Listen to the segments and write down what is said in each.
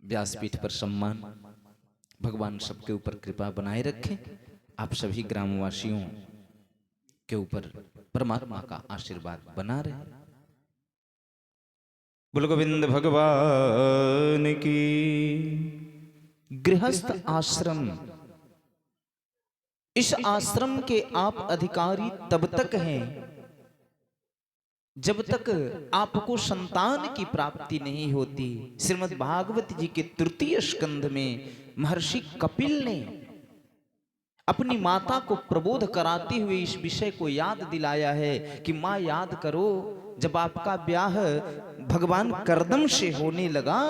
व्यासपीठ पर सम्मान। भगवान सबके ऊपर कृपा बनाए रखें। आप सभी ग्रामवासियों के ऊपर परमात्मा का आशीर्वाद बना रहे। बोल गोविंद भगवान की। गृहस्थ आश्रम, इस आश्रम के आप अधिकारी तब तक हैं जब तक आपको संतान की प्राप्ति नहीं होती। श्रीमद् भागवत जी के तृतीय स्कंध में महर्षि कपिल ने अपनी माता को प्रबोध कराते हुए इस विषय को याद दिलाया है कि माँ याद करो, जब आपका ब्याह भगवान कर्दम से होने लगा,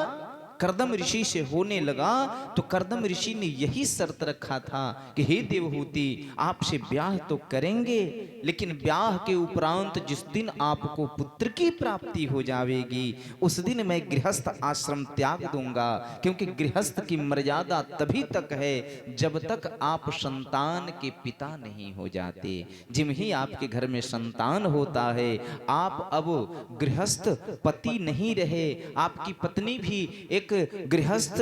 कर्दम ऋषि से होने लगा, तो कर्दम ऋषि ने यही शर्त रखा था कि हे देवहूति, आपसे ब्याह तो करेंगे, लेकिन ब्याह के उपरांत जिस दिन आपको पुत्र की प्राप्ति हो जाएगी उस दिन मैं गृहस्थ आश्रम त्याग दूंगा, क्योंकि गृहस्थ की मर्यादा तभी तक है जब तक आप संतान के पिता नहीं हो जाते। जिम ही आपके घर में संतान होता है, आप अब गृहस्थ पति नहीं रहे, आपकी पत्नी भी एक गृहस्थ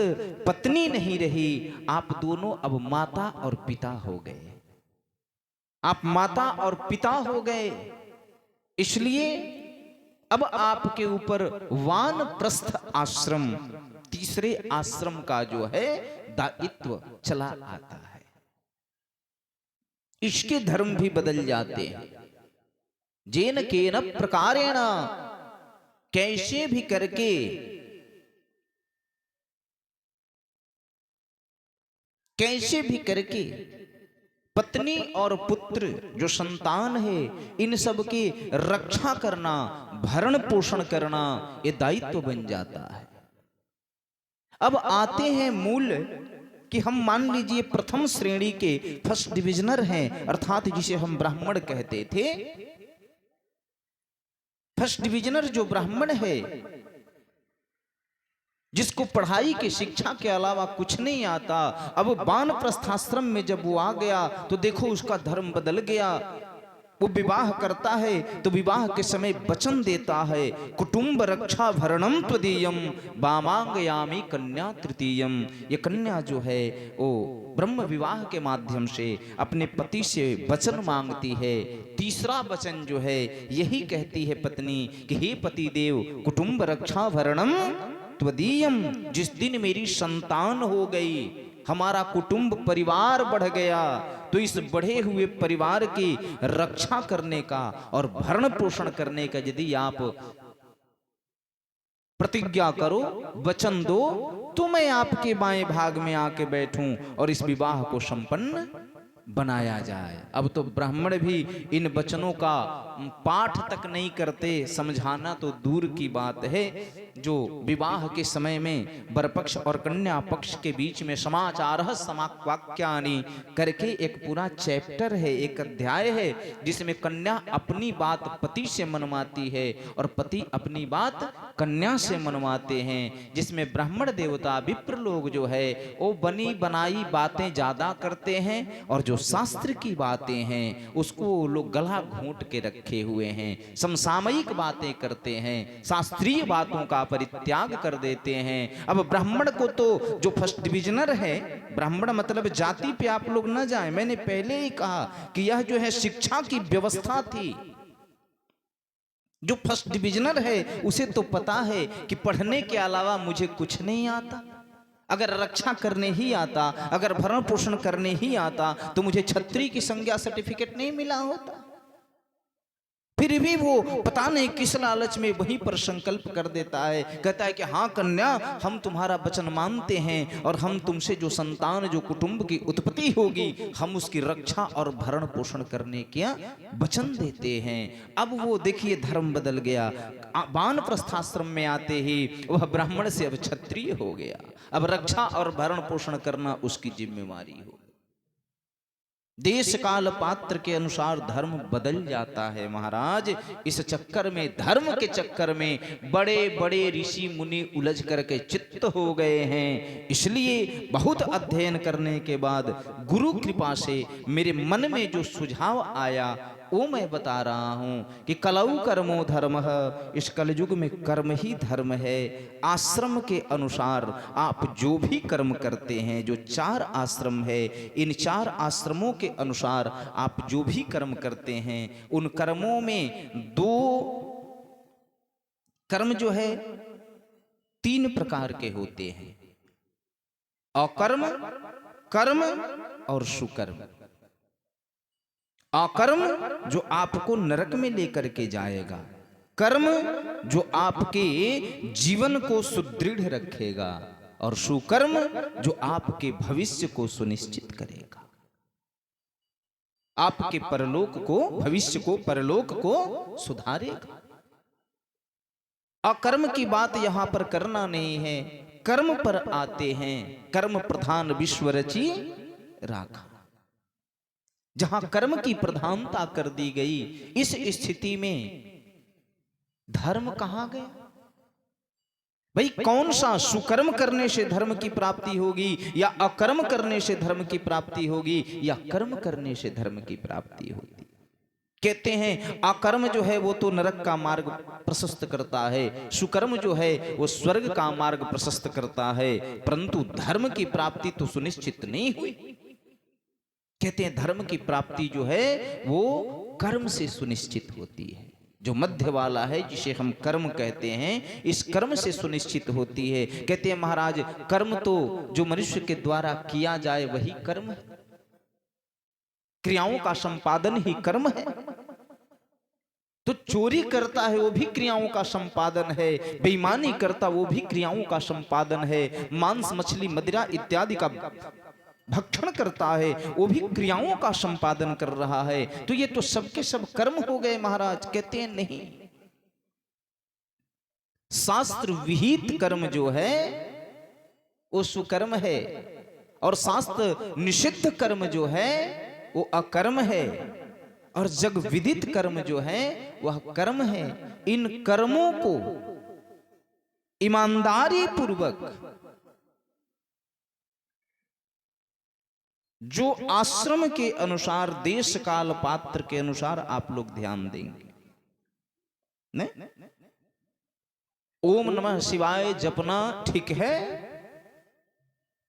पत्नी नहीं रही, आप दोनों अब माता और पिता हो गए। आप माता और पिता हो गए, इसलिए अब आपके ऊपर वानप्रस्थ आश्रम, तीसरे आश्रम का जो है दायित्व चला आता है। इसके धर्म भी बदल जाते हैं। जेन केन प्रकारेण, कैसे भी करके, कैसे भी करके पत्नी और पुत्र जो संतान है इन सब की रक्षा करना, भरण पोषण करना, ये दायित्व बन जाता है। अब आते हैं मूल कि हम मान लीजिए प्रथम श्रेणी के फर्स्ट डिविजनर हैं, अर्थात जिसे हम ब्राह्मण कहते थे। फर्स्ट डिविजनर जो ब्राह्मण है, जिसको पढ़ाई की शिक्षा के अलावा कुछ नहीं आता, अब वानप्रस्थाश्रम में जब वो आ गया तो देखो उसका धर्म बदल गया। वो विवाह करता है तो विवाह के समय वचन देता है, कुटुंब रक्षा भरणम त्वदीयम वामांगयामि कन्या तृतीयम। ये कन्या जो है वो ब्रह्म विवाह के माध्यम से अपने पति से वचन मांगती है। तीसरा वचन जो है यही कहती है पत्नी कि हे पति देव, कुटुंब रक्षा भरणम त्वदीयम, जिस दिन मेरी संतान हो गई, हमारा कुटुंब परिवार बढ़ गया, तो इस बढ़े हुए परिवार की रक्षा करने का और भरण पोषण करने का यदि आप प्रतिज्ञा करो, वचन दो, तो मैं आपके बाएं भाग में आके बैठूं और इस विवाह को संपन्न बनाया जाए। अब तो ब्राह्मण भी इन वचनों का पाठ तक नहीं करते, समझाना तो दूर की बात है। जो विवाह के समय में वरपक्ष और कन्या पक्ष के बीच में समाचार समाक्वाक्यानि करके एक पूरा चैप्टर है, एक अध्याय है, जिसमें कन्या अपनी बात पति से मनवाती है और पति अपनी बात कन्या से मनवाते हैं, जिसमें ब्राह्मण देवता विप्र लोग जो है वो बनी बनाई बातें ज्यादा करते हैं और जो शास्त्र की बातें हैं उसको लोग गला घोंट के रखे हुए हैं, समसामयिक बातें करते हैं, शास्त्रीय बातों का परित्याग कर देते हैं। अब ब्राह्मण को तो जो फर्स्ट डिविजनर है, ब्राह्मण मतलब जाति पे आप लोग न जाएं, मैंने पहले ही कहा कि यह जो है शिक्षा की व्यवस्था थी। जो फर्स्ट डिविजनर है उसे तो पता है कि पढ़ने के अलावा मुझे कुछ नहीं आता, अगर रक्षा करने ही आता, अगर भरण पोषण करने ही आता तो मुझे क्षत्रिय की संज्ञा सर्टिफिकेट नहीं मिला होता। फिर भी वो पता नहीं किस लालच में वहीं पर संकल्प कर देता है, कहता है कि हाँ कन्या, हम तुम्हारा वचन मानते हैं और हम तुमसे जो संतान, जो कुटुंब की उत्पत्ति होगी, हम उसकी रक्षा और भरण पोषण करने का वचन देते हैं। अब वो देखिए धर्म बदल गया, वानप्रस्थाश्रम में आते ही वह ब्राह्मण से अब क्षत्रिय हो गया। अब रक्षा और भरण पोषण करना उसकी जिम्मेवारी हो। देश काल पात्र के अनुसार धर्म बदल जाता है महाराज। इस चक्कर में, धर्म के चक्कर में बड़े बड़े ऋषि मुनि उलझ करके चित्त हो गए हैं। इसलिए बहुत अध्ययन करने के बाद गुरु कृपा से मेरे मन में जो सुझाव आया वो मैं बता रहा हूं कि कलौ कर्मो धर्म, इस कलयुग में कर्म ही धर्म है। आश्रम के अनुसार आप जो भी कर्म करते हैं, जो 4 आश्रम है, इन 4 आश्रमों के अनुसार आप जो भी कर्म करते हैं, उन कर्मों में 2 कर्म जो है 3 प्रकार के होते हैं, अकर्म, कर्म और सुकर्म। अकर्म जो आपको नरक में लेकर के जाएगा, कर्म जो आपके जीवन को सुदृढ़ रखेगा, और सुकर्म जो आपके भविष्य को सुनिश्चित करेगा, आपके परलोक को, भविष्य को, परलोक को सुधारेगा। अकर्म की बात यहां पर करना नहीं है, कर्म पर आते हैं। कर्म प्रधान विश्व रची राखा। जहां कर्म की प्रधानता कर दी गई, इस स्थिति में धर्म कहां गया? भाई कौन सा सुकर्म करने से धर्म की प्राप्ति होगी, या अकर्म करने से धर्म की प्राप्ति होगी, या कर्म करने से धर्म की प्राप्ति होगी? कहते हैं अकर्म जो है वो तो नरक का मार्ग प्रशस्त करता है, सुकर्म जो है वो स्वर्ग का मार्ग प्रशस्त करता है, परंतु धर्म की प्राप्ति तो सुनिश्चित नहीं हुई। कहते हैं धर्म की प्राप्ति जो है वो कर्म से सुनिश्चित होती है। जो मध्य वाला है, जिसे हम कर्म कहते हैं, इस कर्म से सुनिश्चित होती है। कहते हैं महाराज कर्म तो जो मनुष्य के द्वारा किया जाए वही कर्म है, क्रियाओं का संपादन ही कर्म है। तो चोरी करता है वो भी क्रियाओं का संपादन है, बेईमानी करता वो भी क्रियाओं का संपादन है, मांस मछली मदिरा इत्यादि का भक्षण करता है वो भी क्रियाओं का संपादन कर रहा है। तो ये तो सबके सब कर्म हो गए महाराज। कहते हैं नहीं, शास्त्र विहित कर्म जो है वो सुकर्म है, और शास्त्र निषिद्ध कर्म जो है वो अकर्म है, और जग विदित कर्म जो है वह कर्म है। इन कर्मों को ईमानदारी पूर्वक जो आश्रम के अनुसार, देश काल पात्र के अनुसार आप लोग ध्यान देंगे, नहीं? ओम नमः शिवाय जपना ठीक है,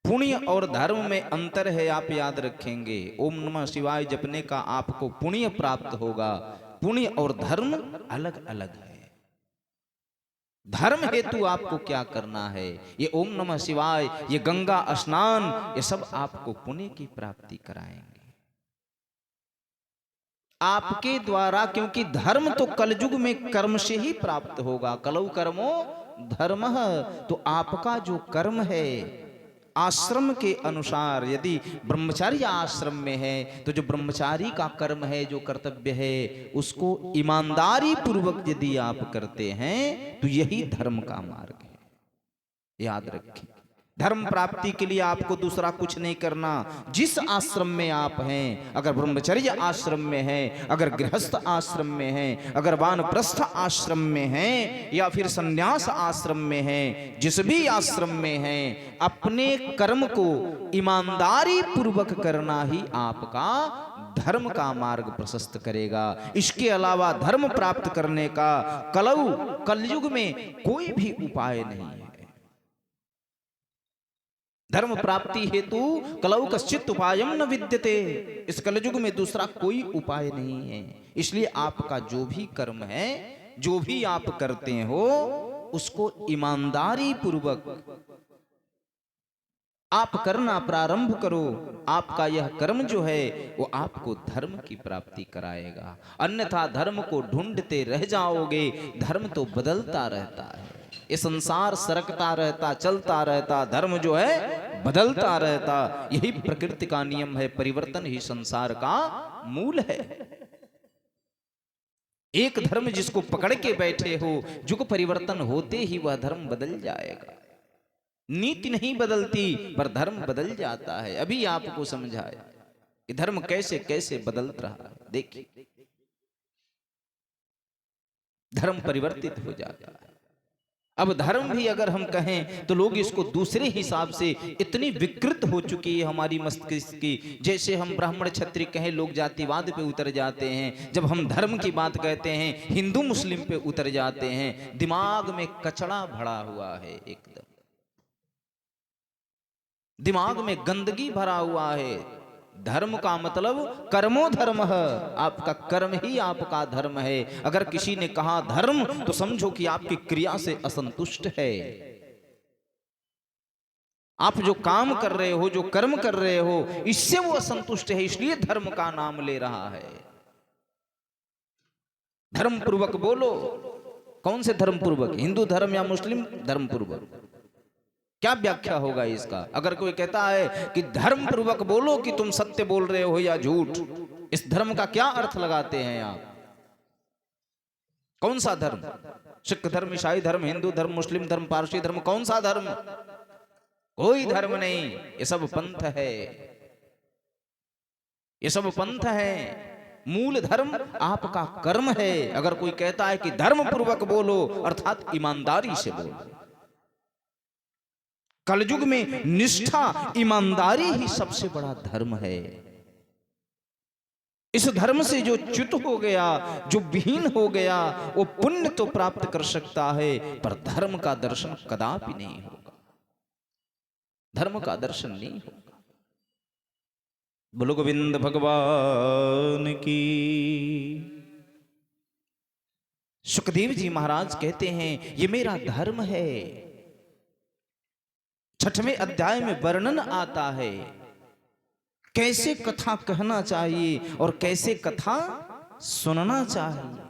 पुण्य और धर्म में अंतर है, आप याद रखेंगे। ओम नमः शिवाय जपने का आपको पुण्य प्राप्त होगा, पुण्य और धर्म अलग अलग है। धर्म हेतु आपको क्या करना है, ये ओम नमः शिवाय, ये गंगा स्नान, ये सब आपको पुण्य की प्राप्ति कराएंगे आपके द्वारा, क्योंकि धर्म तो कलयुग में कर्म से ही प्राप्त होगा। कलौ कर्मो धर्मः, तो आपका जो कर्म है आश्रम के अनुसार, यदि ब्रह्मचारी आश्रम में है तो जो ब्रह्मचारी का कर्म है, जो कर्तव्य है, उसको ईमानदारी पूर्वक यदि आप करते हैं तो यही धर्म का मार्ग है। याद रखिए, धर्म प्राप्ति के लिए आपको दूसरा कुछ नहीं करना। जिस आश्रम में आप हैं, अगर ब्रह्मचर्य आश्रम में हैं, अगर गृहस्थ आश्रम में हैं, अगर वानप्रस्थ आश्रम में हैं, या फिर संन्यास आश्रम में हैं, जिस भी आश्रम में हैं, अपने कर्म को ईमानदारी पूर्वक करना ही आपका धर्म का मार्ग प्रशस्त करेगा। इसके अलावा धर्म प्राप्त करने का कलयुग में कोई भी उपाय नहीं है। धर्म प्राप्ति हेतु कलौ कश्चित् उपायम न विद्यते, इस कलयुग में दूसरा कोई उपाय नहीं है। इसलिए आपका जो भी कर्म है, जो भी आप करते हो, उसको ईमानदारी पूर्वक आप करना प्रारंभ करो। आपका यह कर्म जो है वो आपको धर्म की प्राप्ति कराएगा, अन्यथा धर्म को ढूंढते रह जाओगे। धर्म तो बदलता रहता है, ये संसार सरकता रहता, चलता रहता, धर्म जो है बदलता रहता। यही प्रकृति का नियम है, परिवर्तन ही संसार का मूल है। एक धर्म जिसको पकड़ के बैठे हो, युग परिवर्तन होते ही वह धर्म बदल जाएगा। नीति नहीं बदलती पर धर्म बदल जाता है। अभी आपको समझाया कि धर्म कैसे कैसे बदल रहा है। देखिए, धर्म परिवर्तित हो जाता है। अब धर्म भी अगर हम कहें तो लोग इसको दूसरे हिसाब से इतनी विकृत हो चुकी है हमारी मस्तिष्क की। जैसे हम ब्राह्मण क्षत्रिय कहें, लोग जातिवाद पे उतर जाते हैं। जब हम धर्म की बात कहते हैं, हिंदू मुस्लिम पे उतर जाते हैं। दिमाग में कचड़ा भरा हुआ है, एकदम दिमाग में गंदगी भरा हुआ है। धर्म का मतलब कर्मो धर्म है, आपका कर्म ही आपका धर्म है। अगर किसी ने कहा धर्म तो समझो कि आपकी क्रिया से असंतुष्ट है। आप जो काम कर रहे हो, जो कर्म कर रहे हो, इससे वो असंतुष्ट है, इसलिए धर्म का नाम ले रहा है। धर्म पूर्वक बोलो। कौन से धर्म पूर्वक? हिंदू धर्म या मुस्लिम धर्म पूर्वक? क्या व्याख्या होगा इसका? अगर कोई कहता है कि धर्म पूर्वक बोलो कि तुम सत्य बोल रहे हो या झूठ, इस धर्म का क्या अर्थ लगाते हैं आप? कौन सा धर्म? सिख धर्म, ईसाई धर्म, हिंदू धर्म, मुस्लिम धर्म, पारसी धर्म, कौन सा धर्म? कोई धर्म नहीं, ये सब पंथ है। ये सब पंथ है। मूल धर्म आपका कर्म है। अगर कोई कहता है कि धर्म पूर्वक बोलो, अर्थात ईमानदारी से बोलो। कलयुग में निष्ठा, ईमानदारी ही सबसे बड़ा धर्म है। इस धर्म से जो च्युत हो गया, जो विहीन हो गया, वो पुण्य तो प्राप्त कर सकता है, पर धर्म का दर्शन कदापि नहीं होगा। धर्म का दर्शन नहीं होगा। बोलो गोविंद भगवान की। सुखदेव जी महाराज कहते हैं, ये मेरा धर्म है। 6वें अध्याय में वर्णन आता है कैसे कथा कहना चाहिए और कैसे कथा सुनना चाहिए,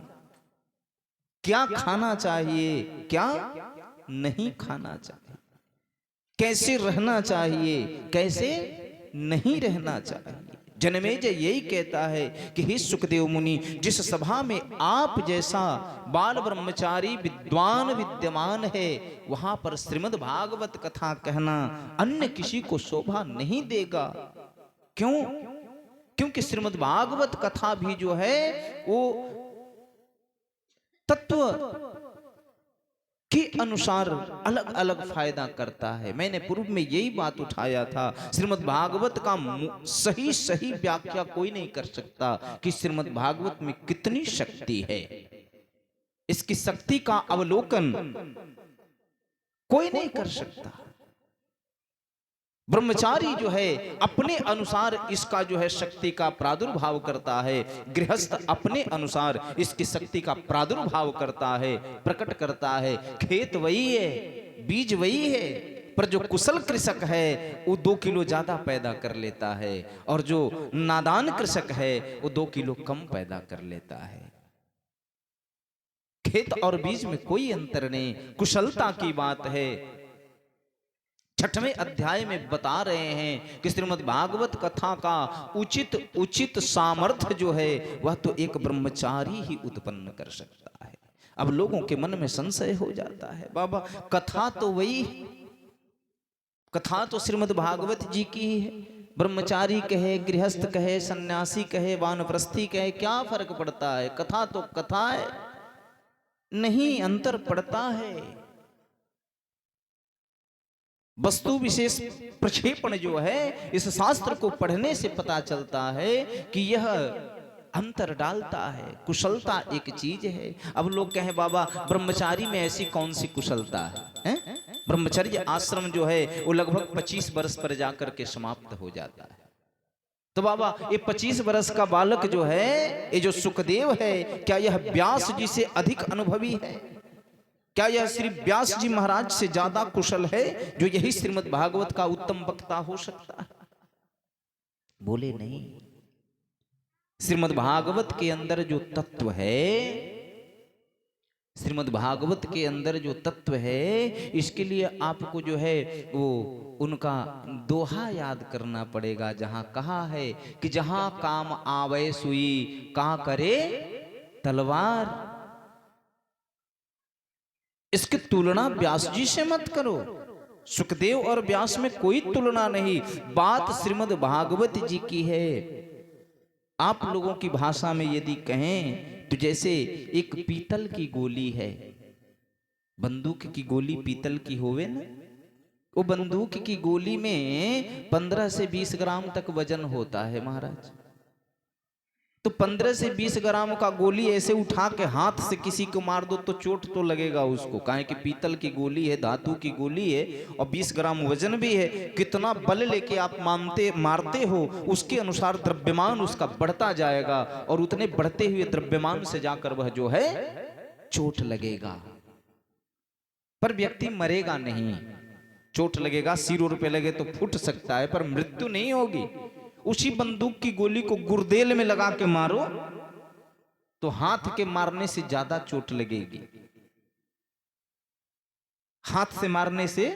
क्या खाना चाहिए, क्या नहीं खाना चाहिए, कैसे रहना चाहिए, कैसे नहीं रहना चाहिए। जनमेजय यही कहता है कि हे सुखदेव मुनि, जिस सभा में आप जैसा बाल ब्रह्मचारी विद्वान विद्यमान है, वहां पर श्रीमद् भागवत कथा कहना अन्य किसी को शोभा नहीं देगा। क्यों? क्योंकि श्रीमद् भागवत कथा भी जो है वो तत्व के अनुसार अलग अलग फायदा करता है। मैंने पूर्व में यही बात उठाया था, श्रीमद् भागवत का सही सही व्याख्या कोई नहीं कर सकता कि श्रीमद् भागवत में कितनी शक्ति है। इसकी शक्ति का अवलोकन कोई नहीं कर सकता। ब्रह्मचारी जो है अपने अनुसार इसका जो है शक्ति का प्रादुर्भाव करता है, गृहस्थ अपने अनुसार इसकी शक्ति का प्रादुर्भाव करता है, प्रकट करता है। खेत वही है, बीज वही है, पर जो कुशल कृषक है वो 2 किलो ज्यादा पैदा कर लेता है, और जो नादान कृषक है वो 2 किलो कम पैदा कर लेता है। खेत और बीज में कोई अंतर नहीं, कुशलता की बात है। 6वें अध्याय में बता रहे हैं कि श्रीमद् भागवत कथा का उचित सामर्थ्य जो है वह तो एक ब्रह्मचारी ही उत्पन्न कर सकता है। अब लोगों के मन में संशय हो जाता है, बाबा कथा तो वही, कथा तो श्रीमद् भागवत जी की ही है। ब्रह्मचारी कहे, गृहस्थ कहे, सन्यासी कहे, वानप्रस्थी कहे, क्या फर्क पड़ता है? कथा तो कथा है। नहीं, अंतर पड़ता है। वस्तु विशेष प्रक्षेपण जो है इस शास्त्र को पढ़ने से पता चलता है कि यह अंतर डालता है। कुशलता एक चीज है। अब लोग कहें बाबा ब्रह्मचारी में ऐसी कौन सी कुशलता है? ब्रह्मचर्य आश्रम जो है वो लगभग 25 वर्ष पर जाकर के समाप्त हो जाता है। तो बाबा ये 25 वर्ष का बालक जो है, ये जो सुखदेव है, क्या यह व्यास जी से अधिक अनुभवी है? क्या यह श्री व्यास जी महाराज से ज्यादा कुशल है जो यही श्रीमद् भागवत का उत्तम वक्ता हो सकता है? बोले नहीं। श्रीमद् भागवत के अंदर जो तत्व है, श्रीमद् भागवत के अंदर जो तत्व है, इसके लिए आपको जो है वो उनका दोहा याद करना पड़ेगा, जहां कहा है कि जहां काम आवे सुई, कहां करे तलवार। इसकी तुलना व्यास जी से मत करो। सुखदेव और व्यास में कोई तुलना नहीं। बात श्रीमद् भागवत जी की है। आप लोगों की भाषा में यदि कहें तो जैसे एक पीतल की गोली है, बंदूक की गोली पीतल की होवे ना, वो बंदूक की गोली में 15 से 20 ग्राम तक वजन होता है महाराज। तो 15 से 20 ग्राम का गोली ऐसे उठा के हाथ से किसी को मार दो तो चोट तो लगेगा उसको, काहे कि पीतल की गोली है, धातु की गोली है और 20 ग्राम वजन भी है। कितना बल लेके आप मारते हो उसके अनुसार द्रव्यमान उसका बढ़ता जाएगा और उतने बढ़ते हुए द्रव्यमान से जाकर वह जो है चोट लगेगा, पर व्यक्ति मरेगा नहीं। चोट लगेगा, सिरों पे लगे तो फूट सकता है, पर मृत्यु नहीं होगी। उसी बंदूक की गोली को गुर्देल में लगा के मारो तो हाथ के मारने से ज्यादा चोट लगेगी। हाथ से मारने से,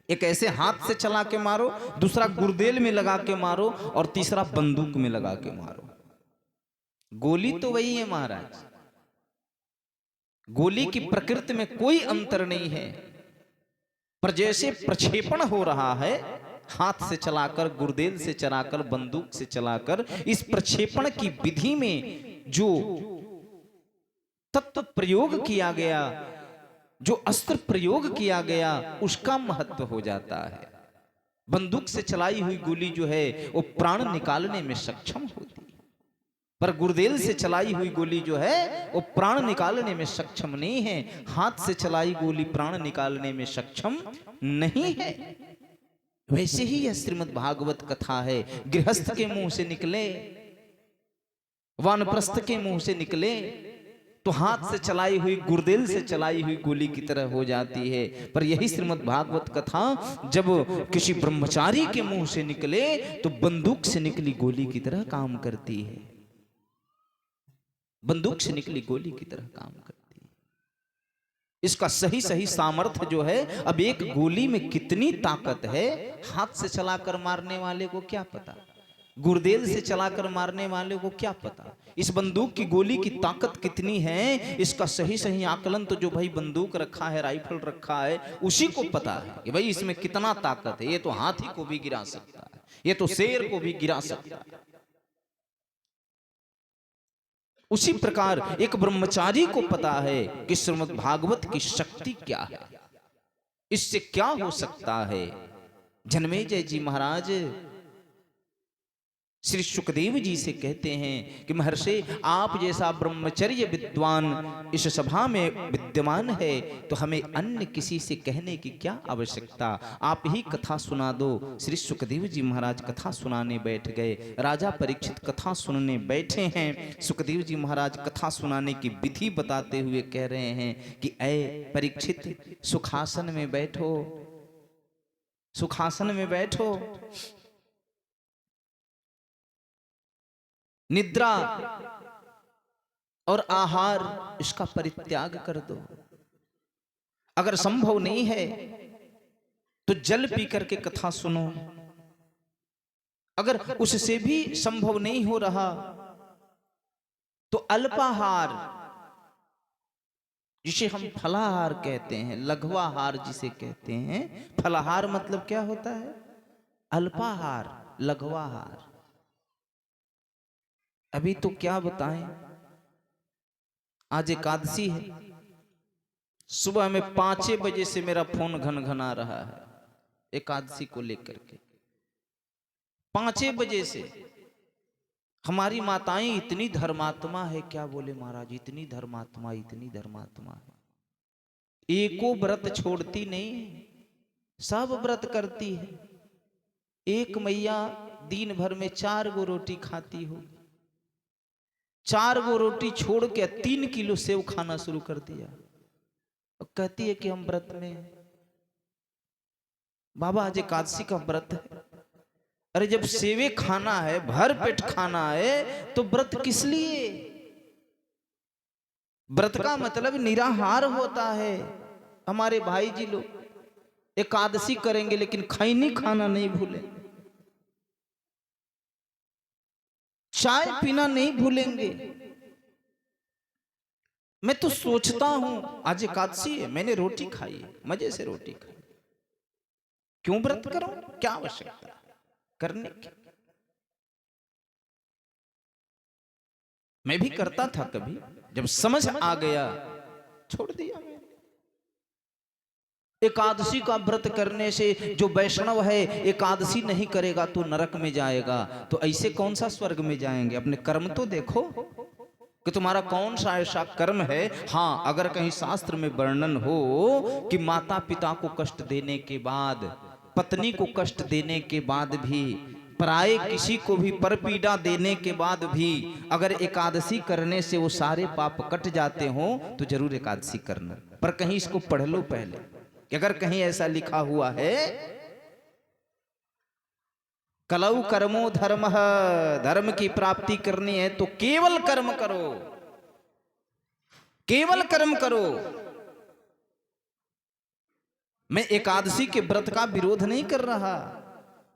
एक ऐसे हाथ से चला के मारो, दूसरा गुर्देल में लगा के मारो और तीसरा बंदूक में लगा के मारो। गोली तो वही है महाराज, गोली की प्रकृति में कोई अंतर नहीं है, पर जैसे प्रक्षेपण हो रहा है हाथ से चलाकर, गुर्देल से चलाकर, बंदूक से चलाकर, इस प्रक्षेपण की विधि में जो तत्व प्रयोग किया गया, जो अस्त्र प्रयोग किया गया, उसका महत्व हो जाता है। बंदूक से चलाई हुई गोली जो है वो प्राण निकालने में सक्षम होती है, पर गुर्देल से चलाई हुई गोली जो है वो प्राण निकालने में सक्षम नहीं है। हाथ से चलाई गोली प्राण निकालने में सक्षम नहीं है। वैसे ही यह श्रीमद् भागवत कथा है, गृहस्थ के मुंह से निकले, वानप्रस्थ के मुंह से निकले तो हाथ से चलाई हुई, गुर्देल से चलाई हुई गोली की तरह हो जाती है। पर यही श्रीमद् भागवत कथा जब किसी ब्रह्मचारी के मुंह से निकले तो बंदूक से निकली गोली की तरह काम करती है, बंदूक से निकली गोली की तरह काम करती है। इसका सही सही सामर्थ्य जो है, अब एक गोली में कितनी ताकत है हाथ से चलाकर मारने वाले को क्या पता, गुर्देल से चलाकर मारने वाले को क्या पता, इस बंदूक की गोली की ताकत कितनी है, इसका सही सही आकलन तो जो भाई बंदूक रखा है, राइफल रखा है, उसी को पता है कि भाई इसमें कितना ताकत है। ये तो हाथी को भी गिरा सकता है, ये तो शेर को भी गिरा सकता है। उसी प्रकार एक ब्रह्मचारी को पता है कि श्रीमद् भागवत की शक्ति क्या है, इससे क्या हो सकता है। जन्मेजय जी महाराज श्री सुखदेव जी से कहते हैं कि महर्षि, आप जैसा ब्रह्मचर्य विद्वान इस सभा में विद्यमान है तो हमें अन्य किसी से कहने की क्या आवश्यकता, आप ही कथा सुना दो। श्री सुखदेव जी महाराज कथा सुनाने बैठ गए। राजा परीक्षित कथा सुनने बैठे हैं। सुखदेव जी महाराज कथा सुनाने की विधि बताते हुए कह रहे हैं कि ऐ परीक्षित, सुखासन में बैठो, सुखासन में बैठो, निद्रा और आहार इसका परित्याग कर दो। अगर संभव नहीं है तो जल पी करके कथा सुनो, अगर उससे भी संभव नहीं हो रहा तो अल्पाहार, जिसे हम फलाहार कहते हैं, लघुआहार जिसे कहते हैं, फलाहार मतलब क्या होता है, अल्पाहार, लघुआहार। अभी तो क्या बताएं, आज एकादशी है, सुबह में 5 बजे से मेरा फोन घन घना रहा है एकादशी को लेकर के। 5 बजे से हमारी माताएं इतनी धर्मात्मा है, क्या बोले महाराज, इतनी धर्मात्मा, इतनी धर्मात्मा है, एको व्रत छोड़ती नहीं, सब व्रत करती है। एक मैया दिन भर में 4 गो रोटी खाती हो, 4 गो रोटी छोड़ के 3 किलो सेव खाना शुरू कर दिया और कहती है कि हम व्रत में। बाबा आज एकादशी का व्रत है। अरे जब सेवे खाना है, भर पेट खाना है, तो व्रत किस लिए? व्रत का मतलब निराहार होता है। हमारे भाई जी लोग एकादशी करेंगे लेकिन खैनी खाना नहीं भूलें, चाय पीना नहीं भूलेंगे। मैं तो सोचता हूं आज एकादशी है, मैंने रोटी खाई है, मजे से रोटी खाई, क्यों व्रत करूं, क्या आवश्यकता करने की। मैं भी करता था कभी, जब समझ आ गया छोड़ दिया मैंने। एकादशी का व्रत करने से जो वैष्णव है एकादशी नहीं करेगा तो नरक में जाएगा। तो ऐसे कौन सा स्वर्ग में जाएंगे? अपने कर्म तो देखो कि तुम्हारा कौन सा ऐसा कर्म है। हाँ, अगर कहीं शास्त्र में वर्णन हो कि माता पिता को कष्ट देने के बाद, पत्नी को कष्ट देने के बाद भी, पराये किसी को भी परपीड़ा देने के बाद भी अगर एकादशी करने से वो सारे पाप कट जाते हो तो जरूर एकादशी करना। पर कहीं इसको पढ़ लो पहले कि अगर कहीं ऐसा लिखा हुआ है कलौ कर्मो धर्म, धर्म की प्राप्ति करनी है तो केवल कर्म करो, केवल कर्म करो। मैं एकादशी के व्रत का विरोध नहीं कर रहा,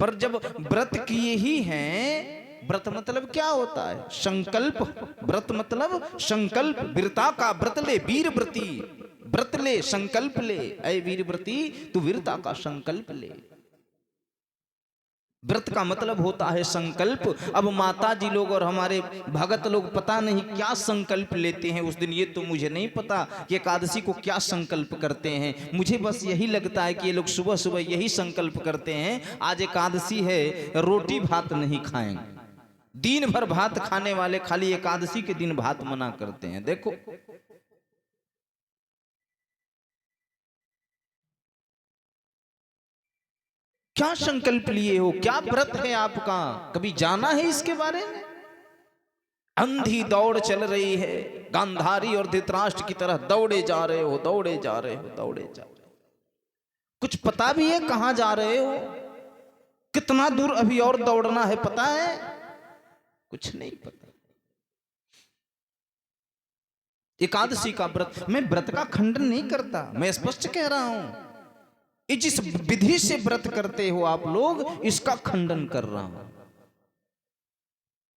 पर जब व्रत किए ही हैं, व्रत मतलब क्या होता है? संकल्प। व्रत मतलब संकल्प। वीरता का व्रत ले वीर व्रती, व्रत ले संकल्प ले। ऐ वीर व्रती तू वीरता का संकल्प ले। व्रत का मतलब होता है संकल्प। अब माता जी लोग और हमारे भगत लोग पता नहीं क्या संकल्प लेते हैं उस दिन, ये तो मुझे नहीं पता कि एकादशी को क्या संकल्प करते हैं। मुझे बस यही लगता है कि ये लोग सुबह सुबह यही संकल्प करते हैं आज एकादशी है, रोटी भात नहीं खाएंगे। दिन भर भात खाने वाले खाली एकादशी के दिन भात मना करते हैं। देखो क्या संकल्प लिए हो, क्या व्रत है आपका? कभी जाना है इसके बारे में? अंधी दौड़ चल रही है, गांधारी और धृतराष्ट्र की तरह दौड़े जा रहे हो, दौड़े जा रहे हो, दौड़े जा रहे हो। कुछ पता भी है कहां जा रहे हो? कितना दूर अभी और दौड़ना है पता है? कुछ नहीं पता। एकादशी का व्रत, मैं व्रत का खंडन नहीं करता, मैं स्पष्ट कह रहा हूं जिस विधि से व्रत करते हो आप लोग इसका खंडन कर रहा हूं।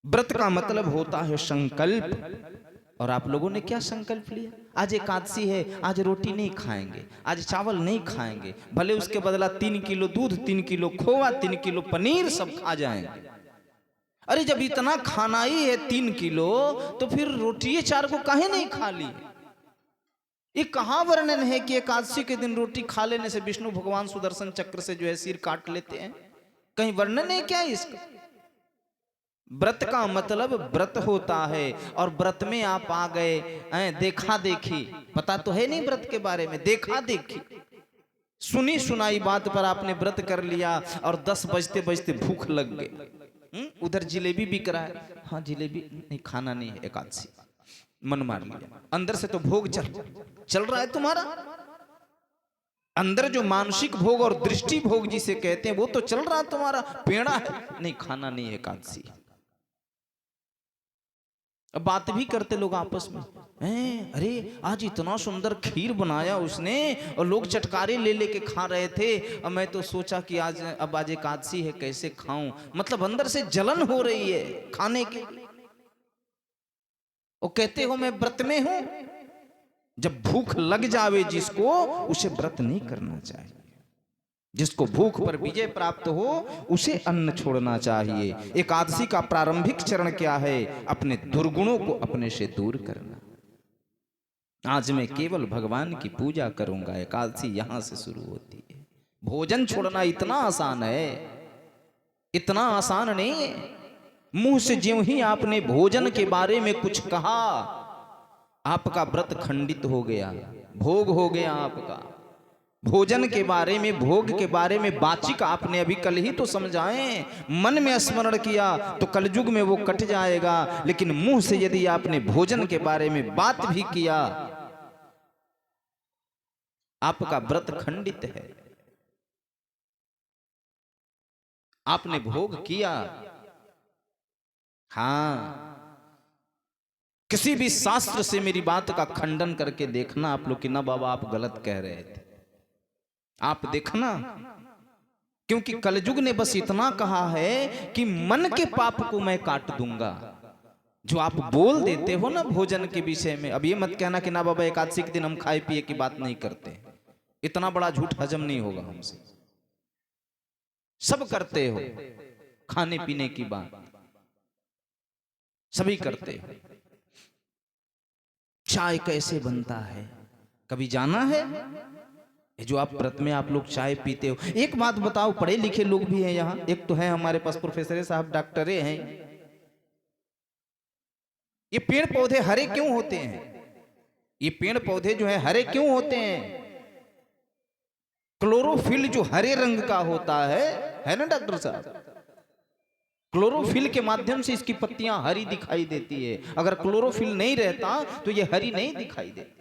व्रत का मतलब होता है संकल्प। और आप लोगों ने क्या संकल्प लिया? आज एकादशी है, आज रोटी नहीं खाएंगे, आज चावल नहीं खाएंगे, भले उसके बदला 3 किलो दूध, 3 किलो खोआ, 3 किलो पनीर सब खा जाएंगे। अरे जब इतना खाना ही है 3 किलो तो फिर रोटी 4 को काहे नहीं खा ली? ये कहां वर्णन है कि एकादशी के दिन रोटी खा लेने से विष्णु भगवान सुदर्शन चक्र से जो है सिर काट लेते हैं? कहीं वर्णन है क्या इसका? व्रत का मतलब व्रत होता है और व्रत में आप आ गए देखा देखी, पता तो है नहीं व्रत के बारे में, देखा देखी सुनी सुनाई बात पर आपने व्रत कर लिया और 10 बजते बजते भूख लग गई। उधर जिलेबी बिक रहा है, हाँ जिलेबी नहीं खाना नहीं है एकादशी, मन मार लिया। अंदर से तो भोग चल रहा है तुम्हारा, अंदर जो मानसिक भोग और दृष्टि भोग जिसे कहते हैं वो तो चल रहा है तुम्हारा। पेड़ा है, नहीं खाना नहीं है एकादशी। अब बात भी करते लोग आपस में, अरे आज इतना सुंदर खीर बनाया उसने और लोग चटकारे ले लेके खा रहे थे और मैं तो सोचा कि आज एकादशी है कैसे खाऊं। मतलब अंदर से जलन हो रही है खाने की। वो कहते हो मैं व्रत में हूं। जब भूख लग जावे जिसको, उसे व्रत नहीं करना चाहिए। जिसको भूख पर विजय प्राप्त हो उसे अन्न छोड़ना चाहिए। एकादशी का प्रारंभिक चरण क्या है? अपने दुर्गुणों को अपने से दूर करना। आज मैं केवल भगवान की पूजा करूंगा, एकादशी यहां से शुरू होती है। भोजन छोड़ना इतना आसान है, इतना आसान नहीं है। मुंह से ज्यों ही आपने भोजन के बारे में कुछ कहा, आपका व्रत खंडित हो गया, भोग हो गया आपका। भोजन के बारे में, भोग के बारे में वाचिक आपने अभी कल ही तो समझाए, मन में स्मरण किया तो कलयुग में वो कट जाएगा। लेकिन मुंह से यदि आपने भोजन के बारे में बात भी किया, आपका व्रत खंडित है। आपने भोग किया, हाँ, किसी भी शास्त्र से मेरी बात का खंडन करके देखना आप लोग कि ना बाबा आप गलत कह रहे थे। आप देखना, क्योंकि कलयुग ने बस इतना कहा है कि मन के पाप को मैं काट दूंगा। जो आप बोल देते हो ना भोजन के विषय में, अब ये मत कहना कि ना बाबा एकादशी के दिन हम खाए पिए की बात नहीं करते। इतना बड़ा झूठ हजम नहीं होगा हमसे। सब करते हो, खाने पीने की बात सभी करते हो। चाय कैसे बनता है कभी जाना है? ये जो आप व्रत में आप लोग चाय पीते हो, एक बात बताओ, पढ़े लिखे लोग भी हैं यहाँ, एक तो है हमारे पास प्रोफेसर साहब, डॉक्टरे हैं, ये पेड़ पौधे हरे क्यों होते हैं? ये पेड़ पौधे जो है हरे क्यों होते हैं? क्लोरोफिल जो हरे रंग का होता है ना डॉक्टर साहब, क्लोरोफिल के माध्यम से इसकी पत्तियां हरी दिखाई देती है। अगर क्लोरोफिल नहीं रहता तो ये हरी नहीं दिखाई देती।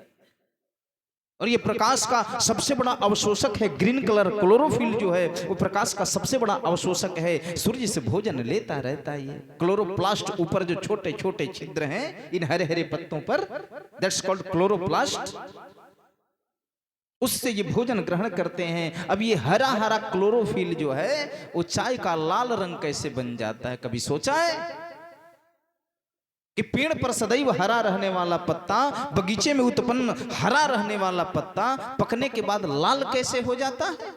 और ये प्रकाश का सबसे बड़ा अवशोषक है, ग्रीन कलर क्लोरोफिल जो है वो प्रकाश का सबसे बड़ा अवशोषक है। सूर्य से भोजन लेता रहता है। ये क्लोरोप्लास्ट ऊपर जो छोटे छोटे छिद्र हैं इन हरे हरे पत्तों पर, दैट्स कॉल्ड क्लोरोप्लास्ट, उससे ये भोजन ग्रहण करते हैं। अब ये हरा हरा क्लोरोफिल जो है वो चाय का लाल रंग कैसे बन जाता है? कभी सोचा है कि पेड़ पर सदैव हरा रहने वाला पत्ता, बगीचे में उत्पन्न हरा रहने वाला पत्ता पकने के बाद लाल कैसे हो जाता है?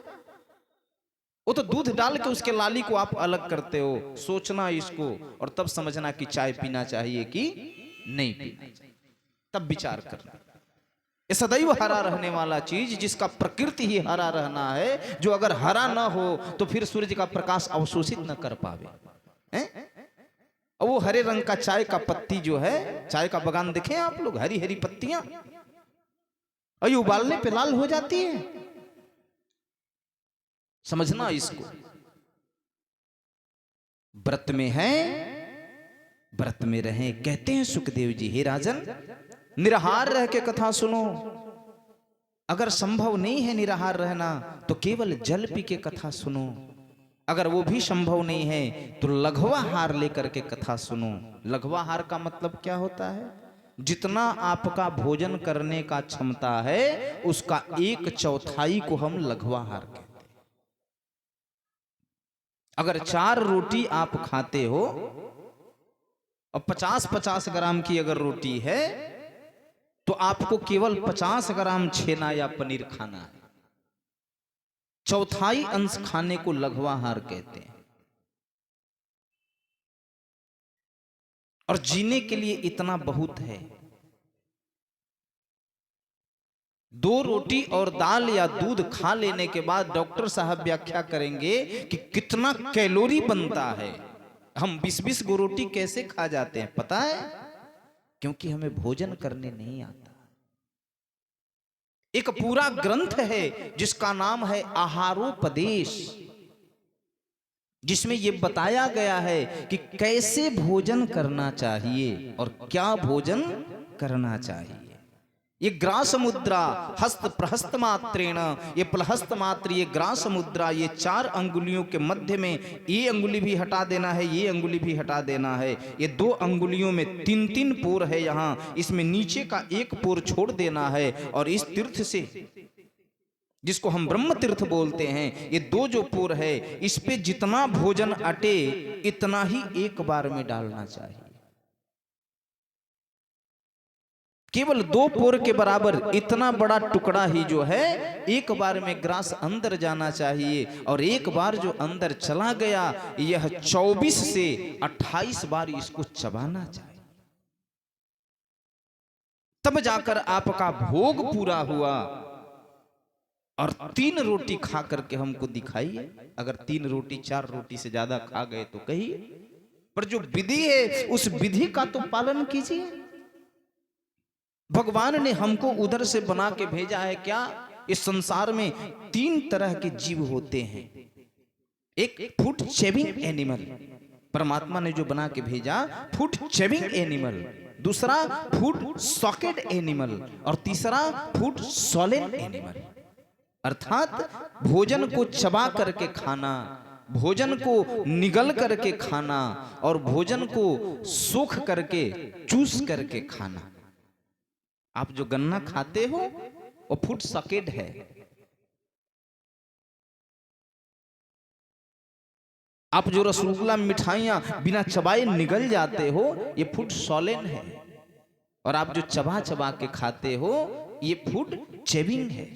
वो तो दूध डाल के उसके लाली को आप अलग करते हो। सोचना इसको और तब समझना कि चाय पीना चाहिए कि नहीं पीना चाहिए, तब विचार करना। ये सदैव हरा रहने वाला चीज जिसका प्रकृति ही हरा रहना है, जो अगर हरा ना हो तो फिर सूर्य का प्रकाश अवशोषित न कर पावे, हैं? और वो हरे रंग का चाय का पत्ती जो है, चाय का बगान देखें आप लोग, हरी हरी पत्तियां, और ये उबालने पे लाल हो जाती है। समझना इसको। व्रत में है, व्रत में रहें। कहते हैं सुखदेव जी, हे राजन, निराहार रह के कथा सुनो। अगर संभव नहीं है निराहार रहना तो केवल जल पी के कथा सुनो। अगर वो भी संभव नहीं है तो लघवाहार लेकर के कथा सुनो। लघवाहार का मतलब क्या होता है? जितना आपका भोजन करने का क्षमता है उसका 1/4 को हम लघवाहार कहते हैं। अगर 4 रोटी आप खाते हो और 50-50 ग्राम की अगर रोटी है तो आपको केवल 50 ग्राम छेना या पनीर खाना है। 1/4 अंश खाने को लघवाहार कहते हैं। और जीने के लिए इतना बहुत है। 2 रोटी और दाल या दूध खा लेने के बाद डॉक्टर साहब व्याख्या करेंगे कि कितना कैलोरी बनता है। हम 20-20 गो रोटी कैसे खा जाते हैं पता है? क्योंकि हमें भोजन करने नहीं आता। एक पूरा ग्रंथ है जिसका नाम है आहारोपदेश, जिसमें यह बताया गया है कि कैसे भोजन करना चाहिए और क्या भोजन करना चाहिए। ये ग्रास मुद्रा, हस्त प्रहस्त मात्रेण, ये प्लहस्त मात्र, ये ग्रास मुद्रा, ये 4 अंगुलियों के मध्य में ये अंगुली भी हटा देना है, ये अंगुली भी हटा देना है। ये 2 अंगुलियों में 3-3 पोर है यहाँ, इसमें नीचे का 1 पोर छोड़ देना है। और इस तीर्थ से, जिसको हम ब्रह्म तीर्थ बोलते हैं, ये 2 जो पोर है इस पे जितना भोजन अटे इतना ही एक बार में डालना चाहिए। केवल 2 पोर के बराबर इतना बड़ा टुकड़ा ही जो है एक बार में ग्रास अंदर जाना चाहिए। और एक बार जो अंदर चला गया यह 24 से 28 बार इसको चबाना चाहिए, तब जाकर आपका भोग पूरा हुआ। और 3 रोटी खा करके हमको दिखाइए। अगर 3 रोटी 4 रोटी से ज्यादा खा गए तो कहिए, पर जो विधि है उस विधि का तो पालन कीजिए। भगवान ने हमको उधर से बना के भेजा है क्या? इस संसार में 3 तरह के जीव होते हैं। एक फूड चेविंग एनिमल, परमात्मा ने जो बना के भेजा, फूड चेविंग एनिमल। दूसरा फूड सॉकेट एनिमल, और तीसरा फूड सॉलेन एनिमल। अर्थात भोजन को चबा करके खाना, भोजन को निगल करके खाना, और भोजन को सोख करके चूस करके खाना। आप जो गन्ना खाते हो वो फूड सॉकेट है। आप जो रसगुल्ला मिठाइयां बिना चबाए निगल जाते हो ये फूड सॉलेन है। और आप जो चबा चबा के खाते हो ये फूड चेविंग है।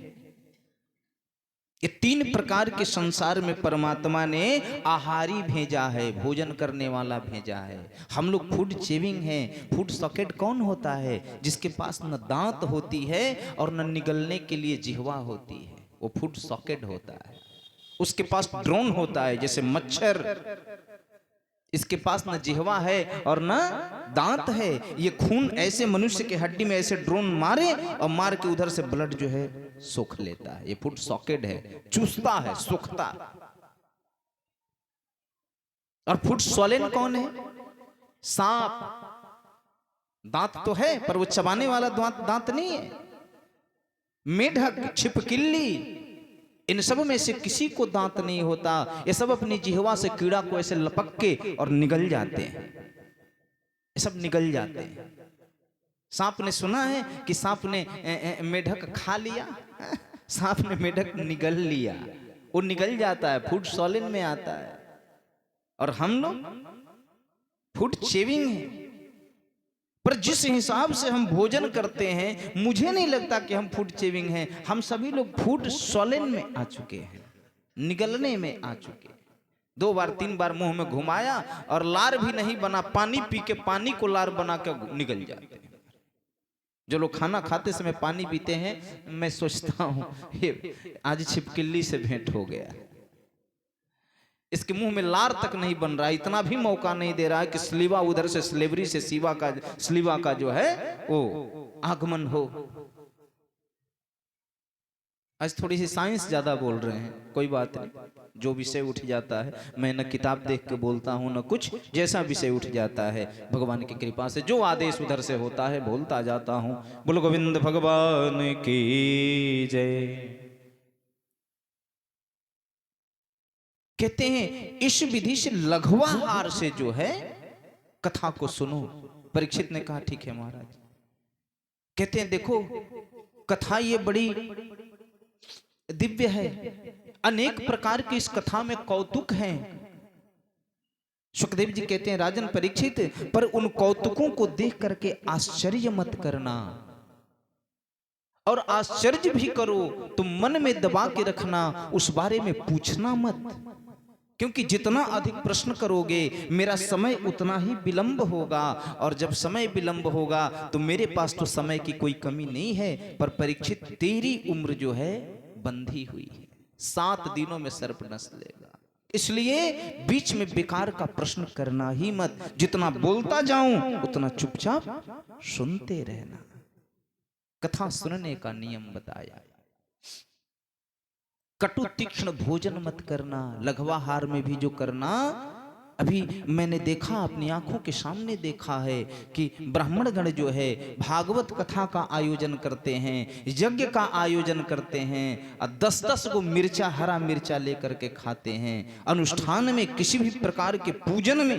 ये 3 प्रकार के संसार में परमात्मा ने आहारी भेजा है, भोजन करने वाला भेजा है। हम लोग फूड चेविंग हैं। फूड सॉकेट कौन होता है? जिसके पास न दांत होती है और न निगलने के लिए जिह्वा होती है। वो फूड सॉकेट होता है। उसके पास ड्रोन होता है जैसे मच्छर, इसके पास न जिह्वा है और न दांत है। ये खून ऐसे मनुष्य के हड्डी में ऐसे ड्रोन मारे और मार के उधर से ब्लड जो है सोख लेता है। ये फूड सॉकेट है, चूसता है, सोखता। और फूड सोलेन कौन है? सांप। दांत तो है पर वो चबाने वाला दांत नहीं है। मेढक, छिपकली, इन सब में से किसी को दांत नहीं होता। ये सब अपनी जिह्वा से कीड़ा को ऐसे लपक के और निगल जाते हैं। ये सब निगल जाते हैं। सांप ने सुना है कि सांप ने मेढक खा लिया, सांप ने मेढक निगल लिया, वो निगल जाता है, फूड सॉलिन में आता है। और हम लोग फूड चेविंग है। पर जिस हिसाब से हम भोजन करते हैं, मुझे नहीं लगता कि हम फूड चेविंग हैं। हम सभी लोग फूड सॉलिन में आ चुके हैं, निगलने में आ चुके हैं। 2 बार 3 बार मुंह में घुमाया और लार भी नहीं बना, पानी पी के पानी को लार बना के निगल जाते हैं। जो लोग खाना खाते समय पानी पीते हैं, मैं सोचता हूँ आज छिपकली से भेंट हो गया। इसके मुंह में लार तक नहीं बन रहा, इतना भी मौका नहीं दे रहा है कि स्लीवा उधर से स्लेवरी से स्लीवा का जो है वो आगमन हो। आज थोड़ी सी साइंस ज्यादा बोल रहे हैं, कोई बात नहीं, जो विषय उठ जाता है। मैं न किताब देख के बोलता हूँ न कुछ, जैसा विषय उठ जाता है भगवान की कृपा से जो आदेश उधर से होता है बोलता जाता हूँ। बोलो गोविंद भगवान की जय। कहते हैं इस विधि से लघुआहार से जो है कथा को सुनो। परीक्षित ने कहा ठीक है महाराज। कहते हैं देखो कथा ये बड़ी दिव्य है, अनेक प्रकार की इस कथा में कौतुक हैं। सुखदेव जी कहते हैं राजन परीक्षित, पर उन कौतुकों को देख करके आश्चर्य मत करना, और आश्चर्य भी करो तो मन में दबा के रखना, उस बारे में पूछना मत। क्योंकि जितना अधिक प्रश्न करोगे मेरा समय उतना ही विलंब होगा, और जब समय विलंब होगा तो मेरे पास तो समय की कोई कमी नहीं है। पर परीक्षित तेरी उम्र जो है बंधी हुई है, 7 दिनों में सर्प नस लेगा। इसलिए बीच में बेकार का प्रश्न करना ही मत। जितना बोलता जाऊं उतना चुपचाप सुनते रहना। कथा सुनने का नियम बताया। कटु तीक्ष्ण भोजन मत करना, लघुआहार में भी जो करना। अभी मैंने देखा, अपनी आंखों के सामने देखा है कि ब्राह्मण गण जो है भागवत कथा का आयोजन करते हैं, यज्ञ का आयोजन करते हैं, और 10-10 को मिर्चा, हरा मिर्चा लेकर के खाते हैं। अनुष्ठान में, किसी भी प्रकार के पूजन में,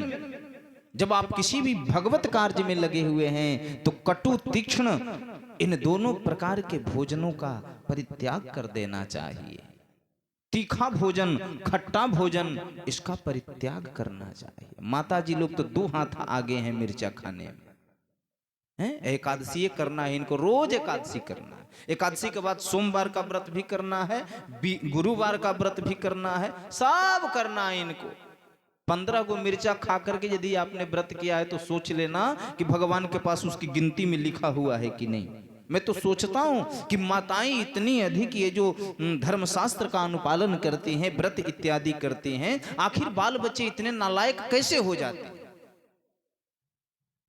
जब आप किसी भी भगवत कार्य में लगे हुए हैं तो कटु तीक्ष्ण इन दोनों प्रकार के भोजनों का परित्याग कर देना चाहिए। तीखा भोजन, खट्टा भोजन, इसका परित्याग करना चाहिए। माता जी लोग तो 2 हाथ आगे हैं मिर्चा खाने में, हैं? एकादशी करना है इनको, रोज एकादशी करना है। एकादशी के बाद सोमवार का व्रत भी करना है, गुरुवार का व्रत भी करना है, सब करना है इनको। 15 को मिर्चा खा करके यदि आपने व्रत किया है तो सोच लेना कि भगवान के पास उसकी गिनती में लिखा हुआ है कि नहीं। मैं तो सोचता हूं कि माताएं इतनी अधिक ये जो धर्मशास्त्र का अनुपालन करती हैं, व्रत इत्यादि करती हैं, आखिर बाल बच्चे इतने नालायक कैसे हो जाते हैं?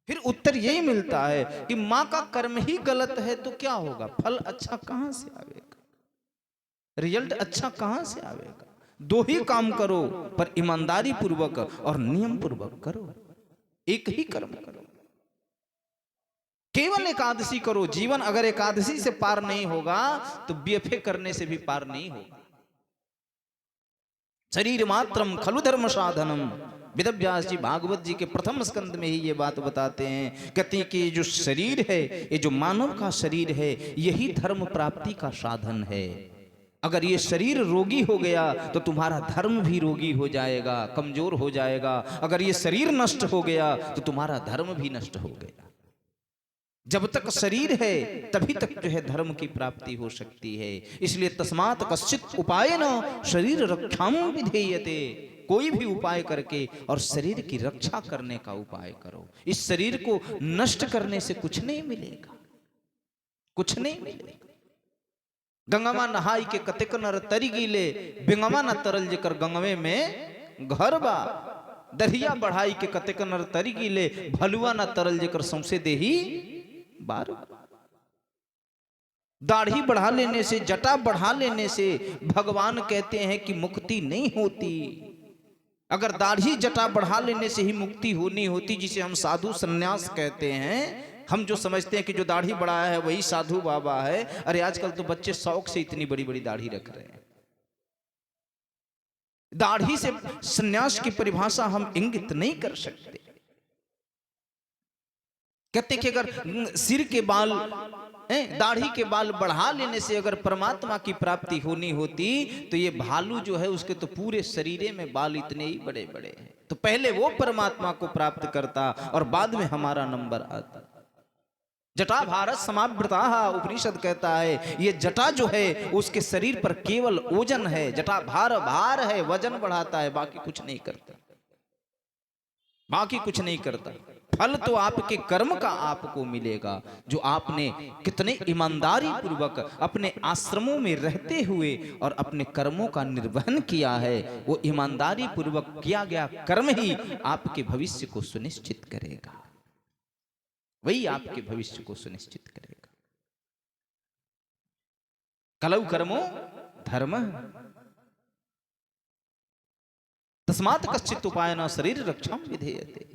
फिर उत्तर यही मिलता है कि माँ का कर्म ही गलत है तो क्या होगा, फल अच्छा कहां से आवेगा, रिजल्ट अच्छा कहां से आवेगा। 2 ही काम करो पर ईमानदारी पूर्वक और नियम पूर्वक करो, एक ही कर्म करो। केवल एकादशी करो। जीवन अगर एकादशी से पार नहीं होगा तो बीएफए करने से भी पार नहीं होगा। शरीर मात्रम खलु धर्म साधनम, वेदव्यास जी भागवत जी के प्रथम स्कंद में ही ये बात बताते हैं। कहते हैं कि ये जो शरीर है, ये जो मानव का शरीर है, यही धर्म प्राप्ति का साधन है। अगर ये शरीर रोगी हो गया तो तुम्हारा धर्म भी रोगी हो जाएगा, कमजोर हो जाएगा। अगर ये शरीर नष्ट हो गया तो तुम्हारा धर्म भी नष्ट हो गया। जब तक शरीर है तभी तक जो है धर्म की प्राप्ति हो सकती है। इसलिए तस्मात् कश्चित् उपायेन शरीर रक्षाम विधेयते, कोई भी उपाय करके और शरीर की रक्षा करने का उपाय करो। इस शरीर को नष्ट करने से कुछ नहीं मिलेगा, कुछ नहीं मिलेगा। गंगवा नहाई के कतेक नर तरी गीले, बिंगवा न तरल जेकर गंगवे में घर बा। दरिया बढ़ाई के कतेक नर तरी गीले, भलुआ न तरल जेकर सौंसे देही बार। दाढ़ी बढ़ा लेने से, जटा बढ़ा लेने से भगवान कहते हैं कि मुक्ति नहीं होती। अगर दाढ़ी जटा बढ़ा लेने से ही मुक्ति होनी होती, जिसे हम साधु संन्यास कहते हैं, हम जो समझते हैं कि जो दाढ़ी बढ़ाया है वही साधु बाबा है। अरे आजकल तो बच्चे शौक से इतनी बड़ी बड़ी दाढ़ी रख रहे हैं। दाढ़ी से संन्यास की परिभाषा हम इंगित नहीं कर सकते। कहते कि अगर सिर के बाल, दाढ़ी के बाल बढ़ा लेने से अगर परमात्मा की प्राप्ति होनी होती, तो ये भालू जो है उसके तो पूरे शरीरे में बाल इतने ही बड़े बड़े हैं। तो पहले वो परमात्मा को प्राप्त करता और बाद में हमारा नंबर आता। जटा भारत समावृता, उपनिषद कहता है ये जटा जो है उसके शरीर पर केवल ओजन है। जटा भार है, वजन बढ़ाता है, बाकी कुछ नहीं करता, बाकी कुछ नहीं करता। फल तो आपके कर्म का आपको मिलेगा, जो आपने कितने ईमानदारी पूर्वक अपने आश्रमों में रहते हुए और अपने कर्मों का निर्वहन किया है। वो ईमानदारी पूर्वक किया गया कर्म ही आपके भविष्य को सुनिश्चित करेगा, वही आपके भविष्य को सुनिश्चित करेगा। कलौ कर्मो धर्म तस्मात् कश्चित् उपायेन शरीर रक्षां विधेयते।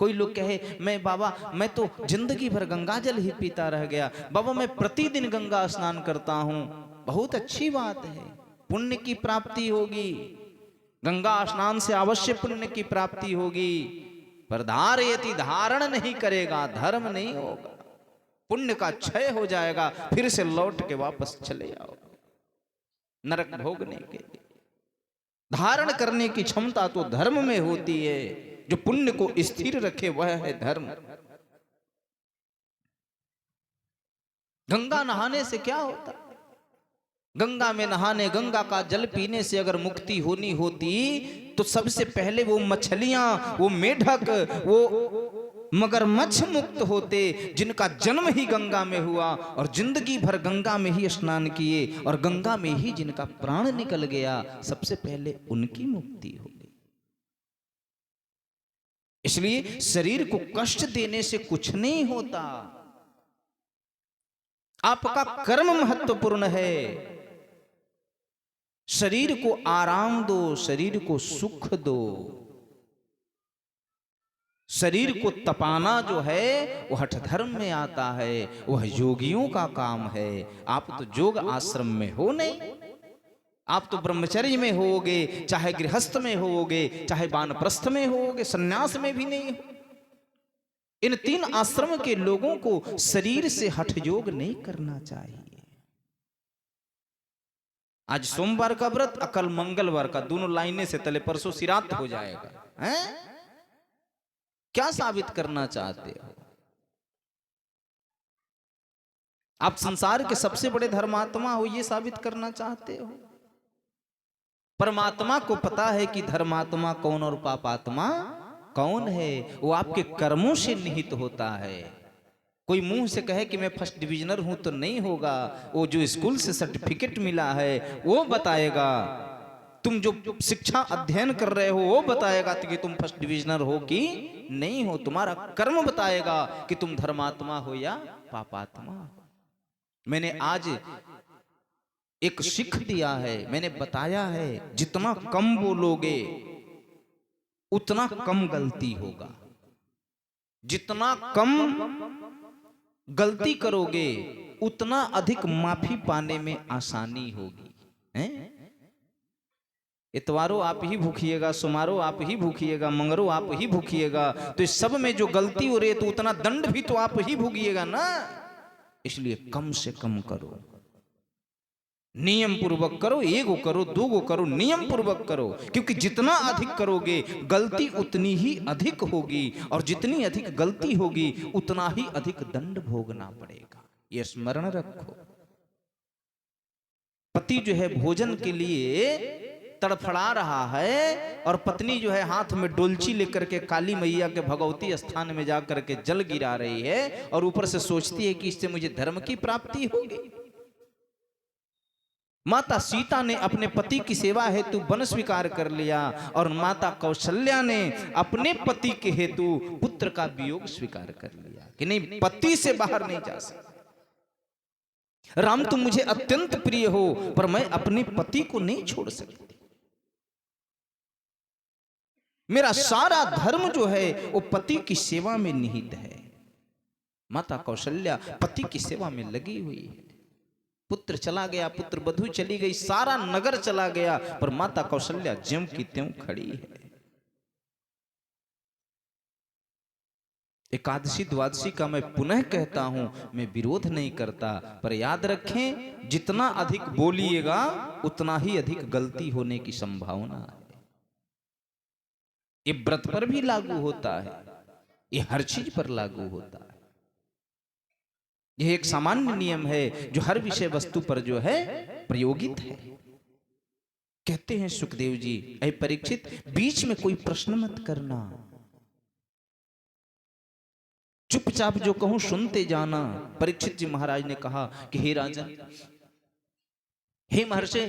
कोई लोग कहे मैं बाबा मैं तो जिंदगी भर गंगा जल ही पीता रह गया, बाबा मैं प्रतिदिन गंगा स्नान करता हूं। बहुत अच्छी बात है, पुण्य की प्राप्ति होगी, गंगा स्नान से अवश्य पुण्य की प्राप्ति होगी। पर धारयति, धारण नहीं करेगा, धर्म नहीं होगा, पुण्य का क्षय हो जाएगा, फिर से लौट के वापस चले आओ नरक भोगने के लिए। धारण करने की क्षमता तो धर्म में होती है, जो पुण्य को स्थिर रखे वह है धर्म। गंगा नहाने से क्या होता? गंगा में नहाने, गंगा का जल पीने से अगर मुक्ति होनी होती तो सबसे पहले वो मछलियां, वो मेढक, वो मगरमच्छ मुक्त होते, जिनका जन्म ही गंगा में हुआ और जिंदगी भर गंगा में ही स्नान किए और गंगा में ही जिनका प्राण निकल गया, सबसे पहले उनकी मुक्ति होगी। इसलिए शरीर को कष्ट देने से कुछ नहीं होता, आपका कर्म महत्वपूर्ण है। शरीर को आराम दो, शरीर को सुख दो। शरीर को तपाना जो है वह हठ धर्म में आता है, वह योगियों का काम है। आप तो योग आश्रम में हो नहीं, आप तो ब्रह्मचर्य में होगे, चाहे गृहस्थ में होगे, चाहे वानप्रस्थ में होगे, सन्यास में भी नहीं हो। इन तीन आश्रम के लोगों को शरीर से हठ योग नहीं करना चाहिए। आज सोमवार का व्रत, कल मंगलवार का, दोनों लाइनें से तले, परसों सिरात हो जाएगा। हैं? क्या साबित करना चाहते हो? आप संसार के सबसे बड़े धर्मात्मा हो, ये साबित करना चाहते हो? परमात्मा को पता है कि धर्मात्मा कौन और पापात्मा कौन है, वो आपके कर्मों से निहित होता है। कोई मुंह से कहे कि मैं फर्स्ट डिविजनर हूं तो नहीं होगा, वो जो स्कूल से सर्टिफिकेट मिला है वो बताएगा। तुम जो शिक्षा अध्ययन कर रहे हो वो बताएगा कि तुम फर्स्ट डिविजनर हो कि नहीं हो। तुम्हारा कर्म बताएगा कि तुम धर्मात्मा हो या पापात्मा हो। मैंने आज एक सीख दिया है, मैंने बताया है, जितना कम बोलोगे उतना कम गलती होगा, जितना कम गलती करोगे उतना अधिक माफी पाने में आसानी होगी। हैं? इतवारो आप ही भूखिएगा, सोमारो आप ही भूखिएगा, मंगरो आप ही भूखिएगा, तो इस सब में जो गलती हो रही है तो उतना दंड भी तो आप ही भोगिएगा ना। इसलिए कम से कम करो, नियम पूर्वक करो, एगो करो, दोगो करो, नियम पूर्वक करो, क्योंकि जितना अधिक करोगे गलती उतनी ही अधिक होगी, और जितनी अधिक गलती होगी उतना ही अधिक दंड भोगना पड़ेगा। यह स्मरण रखो। पति जो है भोजन के लिए तड़फड़ा रहा है और पत्नी जो है हाथ में डोलची लेकर के काली मैया के भगवती स्थान में जाकर के जल गिरा रही है और ऊपर से सोचती है कि इससे मुझे धर्म की प्राप्ति होगी। माता सीता ने अपने पति की सेवा हेतु वन स्वीकार कर लिया और माता कौशल्या ने अपने पति के हेतु पुत्र का वियोग स्वीकार कर लिया कि नहीं, पति से बाहर नहीं जा सकता। राम तुम मुझे अत्यंत प्रिय हो पर मैं अपने पति को नहीं छोड़ सकती। मेरा सारा धर्म जो है वो पति की सेवा में निहित है। माता कौशल्या पति की सेवा में लगी हुई है। पुत्र चला गया, पुत्र बधू चली गई, सारा नगर चला गया, पर माता कौशल्या ज्यों की त्यों खड़ी है। एकादशी द्वादशी का मैं पुनः कहता हूं, मैं विरोध नहीं करता, पर याद रखें जितना अधिक बोलिएगा उतना ही अधिक गलती होने की संभावना है। ये व्रत पर भी लागू होता है, ये हर चीज पर लागू होता है। यह एक सामान्य नियम है जो हर विषय वस्तु पर जो है प्रयोगित है। कहते हैं सुखदेव जी, ऐ परीक्षित बीच में कोई प्रश्न मत करना, चुपचाप जो कहूं सुनते जाना। परीक्षित जी महाराज ने कहा कि हे राजन, हे महर्षि,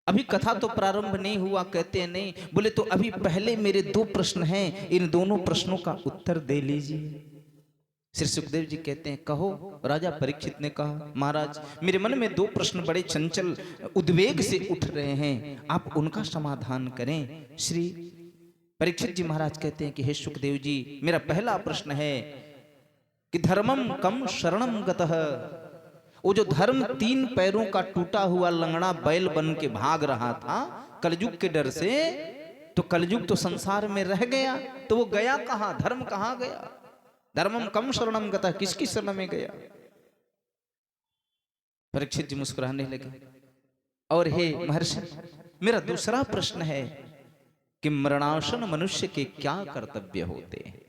अभी कथा तो प्रारंभ नहीं हुआ। कहते हैं नहीं, बोले तो अभी पहले मेरे दो प्रश्न हैं, इन दोनों प्रश्नों का उत्तर दे लीजिए। श्री सुखदेव जी कहते हैं कहो। राजा परीक्षित ने कहा महाराज, मेरे मन में दो प्रश्न बड़े चंचल उद्वेग से उठ रहे हैं, आप उनका समाधान करें। श्री परीक्षित जी महाराज कहते हैं कि हे सुखदेव जी, मेरा पहला प्रश्न है कि धर्मम कम शरणम गतः, वो जो धर्म तीन पैरों का टूटा हुआ लंगड़ा बैल बन के भाग रहा था कलयुग के डर से, तो कलयुग तो संसार में रह गया, तो वो गया कहां, धर्म कहां गया? धर्मम कम शरणम गतः, किसकी शरण में गया? परीक्षित जी मुस्कुराने लगे और हे महर्षि, मेरा दूसरा प्रश्न है कि मरणासन मनुष्य के क्या कर्तव्य होते हैं?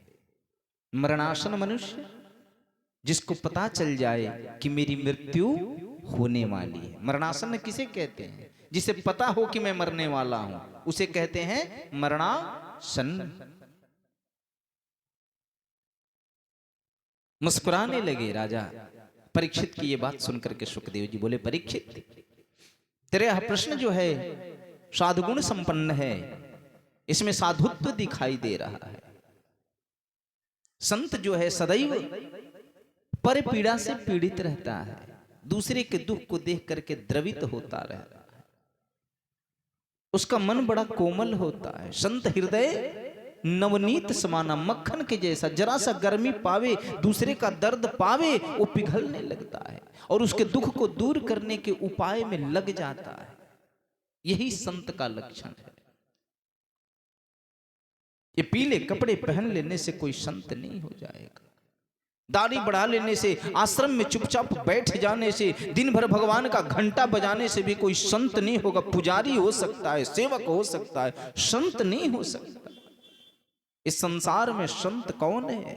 मरणासन मनुष्य जिसको पता चल जाए कि मेरी मृत्यु होने वाली है। मरणासन किसे कहते हैं? जिसे पता हो कि मैं मरने वाला हूं, उसे कहते हैं मरणासन। मुस्कुराने लगे राजा परीक्षित की ये बात सुनकर के। सुखदेव जी बोले परीक्षित, तेरा यह प्रश्न जो है साधुगुण संपन्न है, इसमें साधुत्व दिखाई दे रहा है। संत जो है सदैव पर पीड़ा से पीड़ित रहता है, दूसरे के दुख को देख करके द्रवित होता रहता है, उसका मन बड़ा कोमल होता है। संत हृदय नवनीत समाना, मक्खन के जैसा, जरा सा गर्मी पावे, दूसरे का दर्द पावे, वो पिघलने लगता है और उसके दुख को दूर करने के उपाय में लग जाता है। यही संत का लक्षण है। ये पीले कपड़े पहन लेने से कोई संत नहीं हो जाएगा, दाढ़ी बढ़ा लेने से, आश्रम में चुपचाप बैठ जाने से, दिन भर भगवान का घंटा बजाने से भी कोई संत नहीं होगा। पुजारी हो सकता है, सेवक हो सकता है, संत नहीं हो सकता। इस संसार में संत कौन है?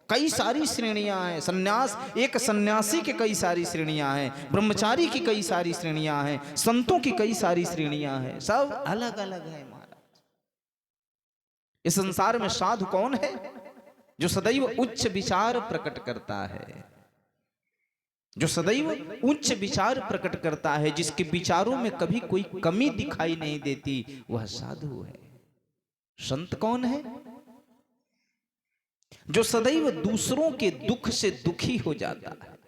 कई सारी श्रेणियां हैं। सन्यास, एक सन्यासी की कई सारी श्रेणियां हैं, ब्रह्मचारी की कई सारी श्रेणियां हैं, संतों की कई सारी श्रेणियां हैं, सब अलग अलग है महाराज। इस संसार में साधु कौन है? जो सदैव उच्च विचार प्रकट करता है, जो सदैव उच्च विचार प्रकट करता है, जिसके विचारों में कभी कोई कमी दिखाई नहीं देती, वह साधु है। संत कौन है? जो सदैव दूसरों के दुख से दुखी हो जाता है,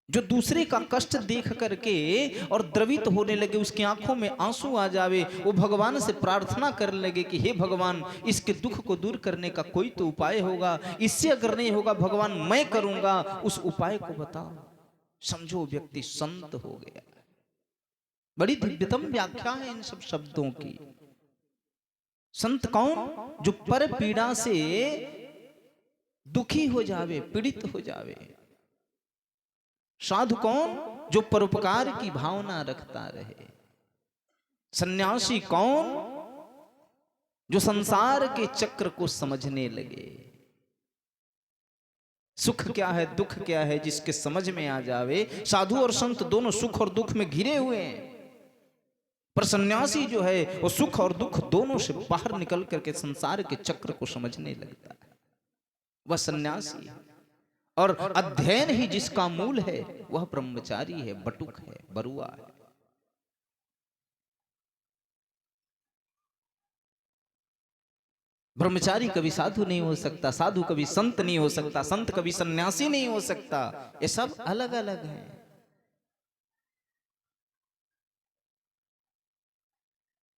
जो दूसरे का कष्ट देख करके और द्रवित होने लगे, उसकी आंखों में आंसू आ जावे, वो भगवान से प्रार्थना करने लगे कि हे भगवान, इसके दुख को दूर करने का कोई तो उपाय होगा, इससे अगर नहीं होगा भगवान मैं करूंगा, उस उपाय को बताओ। समझो व्यक्ति संत हो गया। बड़ी दिव्यतम व्याख्या है इन सब शब्दों की। संत कौन? जो पर पीड़ा से दुखी हो जावे, पीड़ित हो जावे। साधु कौन? जो परोपकार की भावना रखता रहे। सन्यासी कौन? जो संसार के चक्र को समझने लगे। सुख क्या है, दुख क्या है, जिसके समझ में आ जावे। साधु और संत दोनों सुख और दुख में घिरे हुए हैं, पर सन्यासी जो है वो सुख और दुख दोनों से बाहर निकल करके संसार के चक्र को समझने लगता है। वह सन्यासी है। और अध्ययन ही जिसका मूल है वह ब्रह्मचारी है, बटुक है, बरुआ है। ब्रह्मचारी कभी साधु नहीं हो सकता, साधु कभी संत नहीं हो सकता, संत कभी सन्यासी नहीं हो सकता। ये सब अलग अलग है।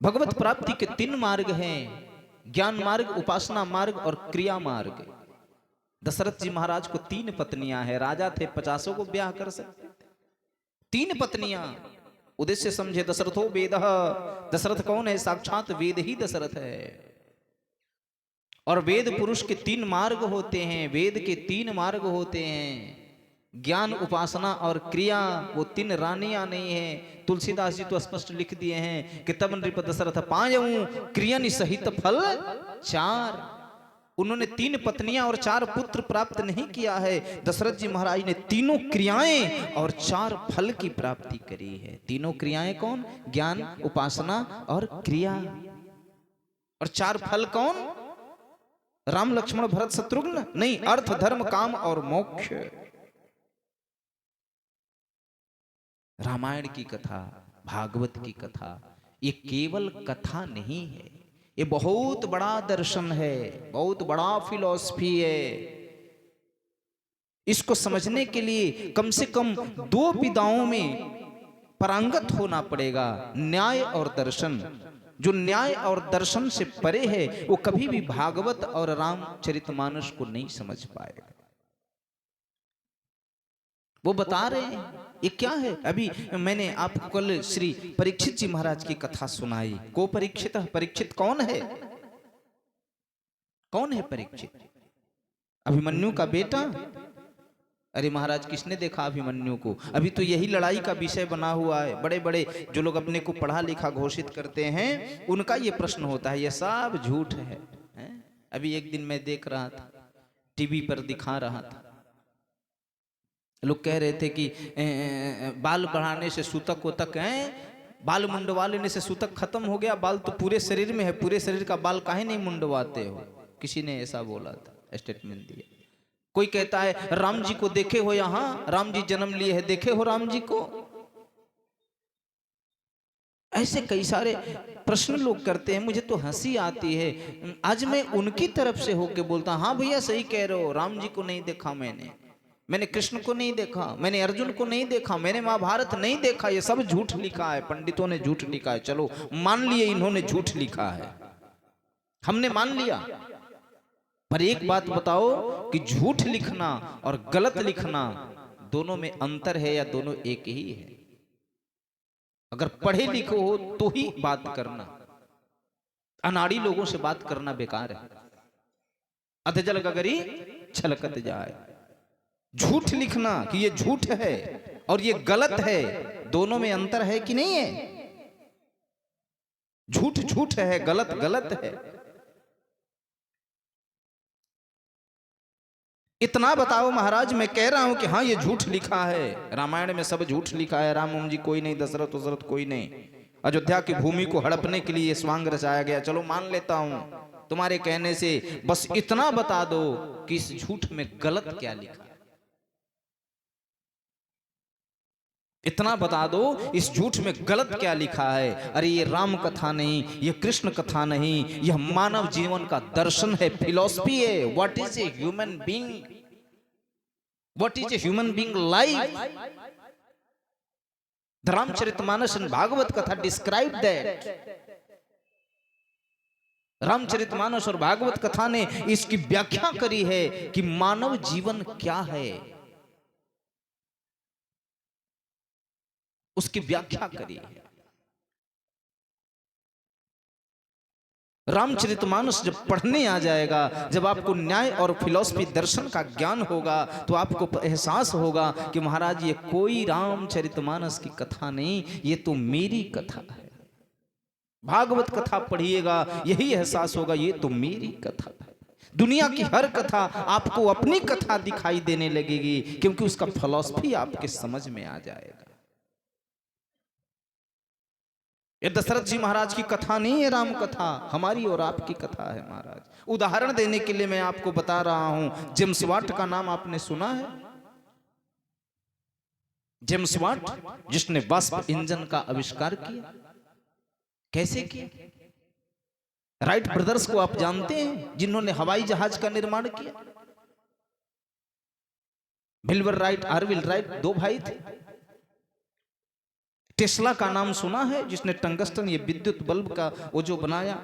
भगवत प्राप्ति के 3 मार्ग हैं, ज्ञान मार्ग, उपासना मार्ग और क्रिया मार्ग। दशरथ जी महाराज को 3 पत्नियां हैं, राजा थे 50 को ब्याह कर सकते थे। 3 पत्नियां। उद्देश्य समझे, दशरथो वेदः। दशरथ कौन है? साक्षात वेद ही दशरथ है। और वेद पुरुष के 3 मार्ग होते हैं, वेद के 3 मार्ग होते हैं, ज्ञान, उपासना और क्रिया। वो 3 रानियां नहीं है। तुलसीदास जी तो स्पष्ट लिख दिए हैं कि तब नृप दशरथ पायऊं क्रियन सहित फल 4। उन्होंने 3 पत्नियां और 4 पुत्र प्राप्त नहीं किया है। दशरथ जी महाराज ने 3 क्रियाएं और 4 फल की प्राप्ति करी है। 3 क्रियाएं कौन? ज्ञान, उपासना और क्रिया। और 4 फल कौन? राम, लक्ष्मण, भरत, शत्रुघ्न नहीं, अर्थ, धर्म, काम और मोक्ष। रामायण की कथा, भागवत की कथा, ये केवल कथा नहीं है, ये बहुत बड़ा दर्शन है, बहुत बड़ा फिलॉसफी है। इसको समझने के लिए कम से कम 2 विधाओं में पारंगत होना पड़ेगा, न्याय और दर्शन। जो न्याय और दर्शन से परे है वो कभी भी भागवत और रामचरितमानस को नहीं समझ पाएगा। वो बता रहे हैं ये क्या है। अभी मैंने आपको कल श्री परीक्षित जी महाराज की कथा सुनाई। को परीक्षित? परीक्षित कौन है? कौन है परीक्षित? अभिमन्यु का बेटा। अरे महाराज, किसने देखा अभिमन्यु को? अभी तो यही लड़ाई का विषय बना हुआ है। बड़े बड़े जो लोग अपने को पढ़ा लिखा घोषित करते हैं, उनका ये प्रश्न होता है, ये सब झूठ है। अभी एक दिन मैं देख रहा था, टीवी पर दिखा रहा था, लोग कह रहे थे कि बाल बढ़ाने से सूतक वोतक है, बाल मुंडवा लेने से सूतक खत्म हो गया, बाल तो पूरे शरीर में है, पूरे शरीर का बाल काहे नहीं मुंडवाते हो? किसी ने ऐसा बोला था, स्टेटमेंट दिया। कोई कहता है राम जी को देखे हो यहाँ, राम जी जन्म लिए हैं, देखे हो राम जी को? ऐसे कई सारे प्रश्न लोग करते हैं, मुझे तो हंसी आती है। आज मैं उनकी तरफ से होके बोलता, हाँ भैया सही कह रहे हो, राम जी को नहीं देखा मैंने कृष्ण को नहीं देखा, मैंने अर्जुन को नहीं देखा, मैंने महाभारत नहीं देखा, ये सब झूठ लिखा है, पंडितों ने झूठ लिखा है। चलो मान लिए इन्होंने झूठ लिखा है, हमने मान लिया। पर एक बात बताओ कि झूठ लिखना और गलत लिखना दोनों में अंतर है या दोनों एक ही है? अगर पढ़े लिखे हो तो ही बात करना, अनाड़ी लोगों से बात करना बेकार है। अधजल गगरी छलकत जाए। झूठ लिखना कि ये झूठ है और ये गलत है, दोनों में अंतर है कि नहीं है? झूठ झूठ है, गलत गलत है। इतना बताओ महाराज, मैं कह रहा हूं कि हाँ ये झूठ लिखा है, रामायण में सब झूठ लिखा है, राम जी कोई नहीं, दशरथ उशरथ कोई नहीं, अयोध्या की भूमि को हड़पने के लिए स्वांग रचाया गया। चलो मान लेता हूं तुम्हारे कहने से, बस इतना बता दो कि इस झूठ में गलत क्या लिखा है। इतना बता दो इस झूठ में गलत क्या लिखा है। अरे ये राम कथा नहीं, ये कृष्ण कथा नहीं, यह मानव जीवन का दर्शन है, फिलॉसफी है। What is a human being, what is a human being life. The Ramcharitmanas and Bhagavat katha describe that. Ramcharitmanas और भागवत कथा ने इसकी व्याख्या करी है कि मानव जीवन क्या है, उसकी व्याख्या करी है। रामचरितमानस जब पढ़ने आ जाएगा, जब आपको न्याय और फिलॉसफी दर्शन का ज्ञान होगा, तो आपको एहसास होगा कि महाराज ये कोई रामचरितमानस की कथा नहीं, ये तो मेरी कथा है। भागवत कथा पढ़िएगा, यही एहसास होगा ये तो मेरी कथा है। दुनिया की हर कथा आपको अपनी कथा दिखाई देने लगेगी, क्योंकि उसका फिलॉसफी आपके समझ में आ जाएगा। ये दशरथ जी महाराज की कथा नहीं है, राम कथा हमारी और आपकी कथा है महाराज। उदाहरण देने के लिए मैं आपको बता रहा हूं, जेम्स वाट का नाम आपने सुना है? जेम्स वाट, जिसने वाष्प इंजन का आविष्कार किया। कैसे किया? राइट ब्रदर्स को आप जानते हैं, जिन्होंने हवाई जहाज का निर्माण किया। विल्बर राइट, आर्विल राइट, दो भाई थे। टेस्ला का नाम सुना है, जिसने टंगस्टन ये विद्युत बल्ब का वो जो बनाया।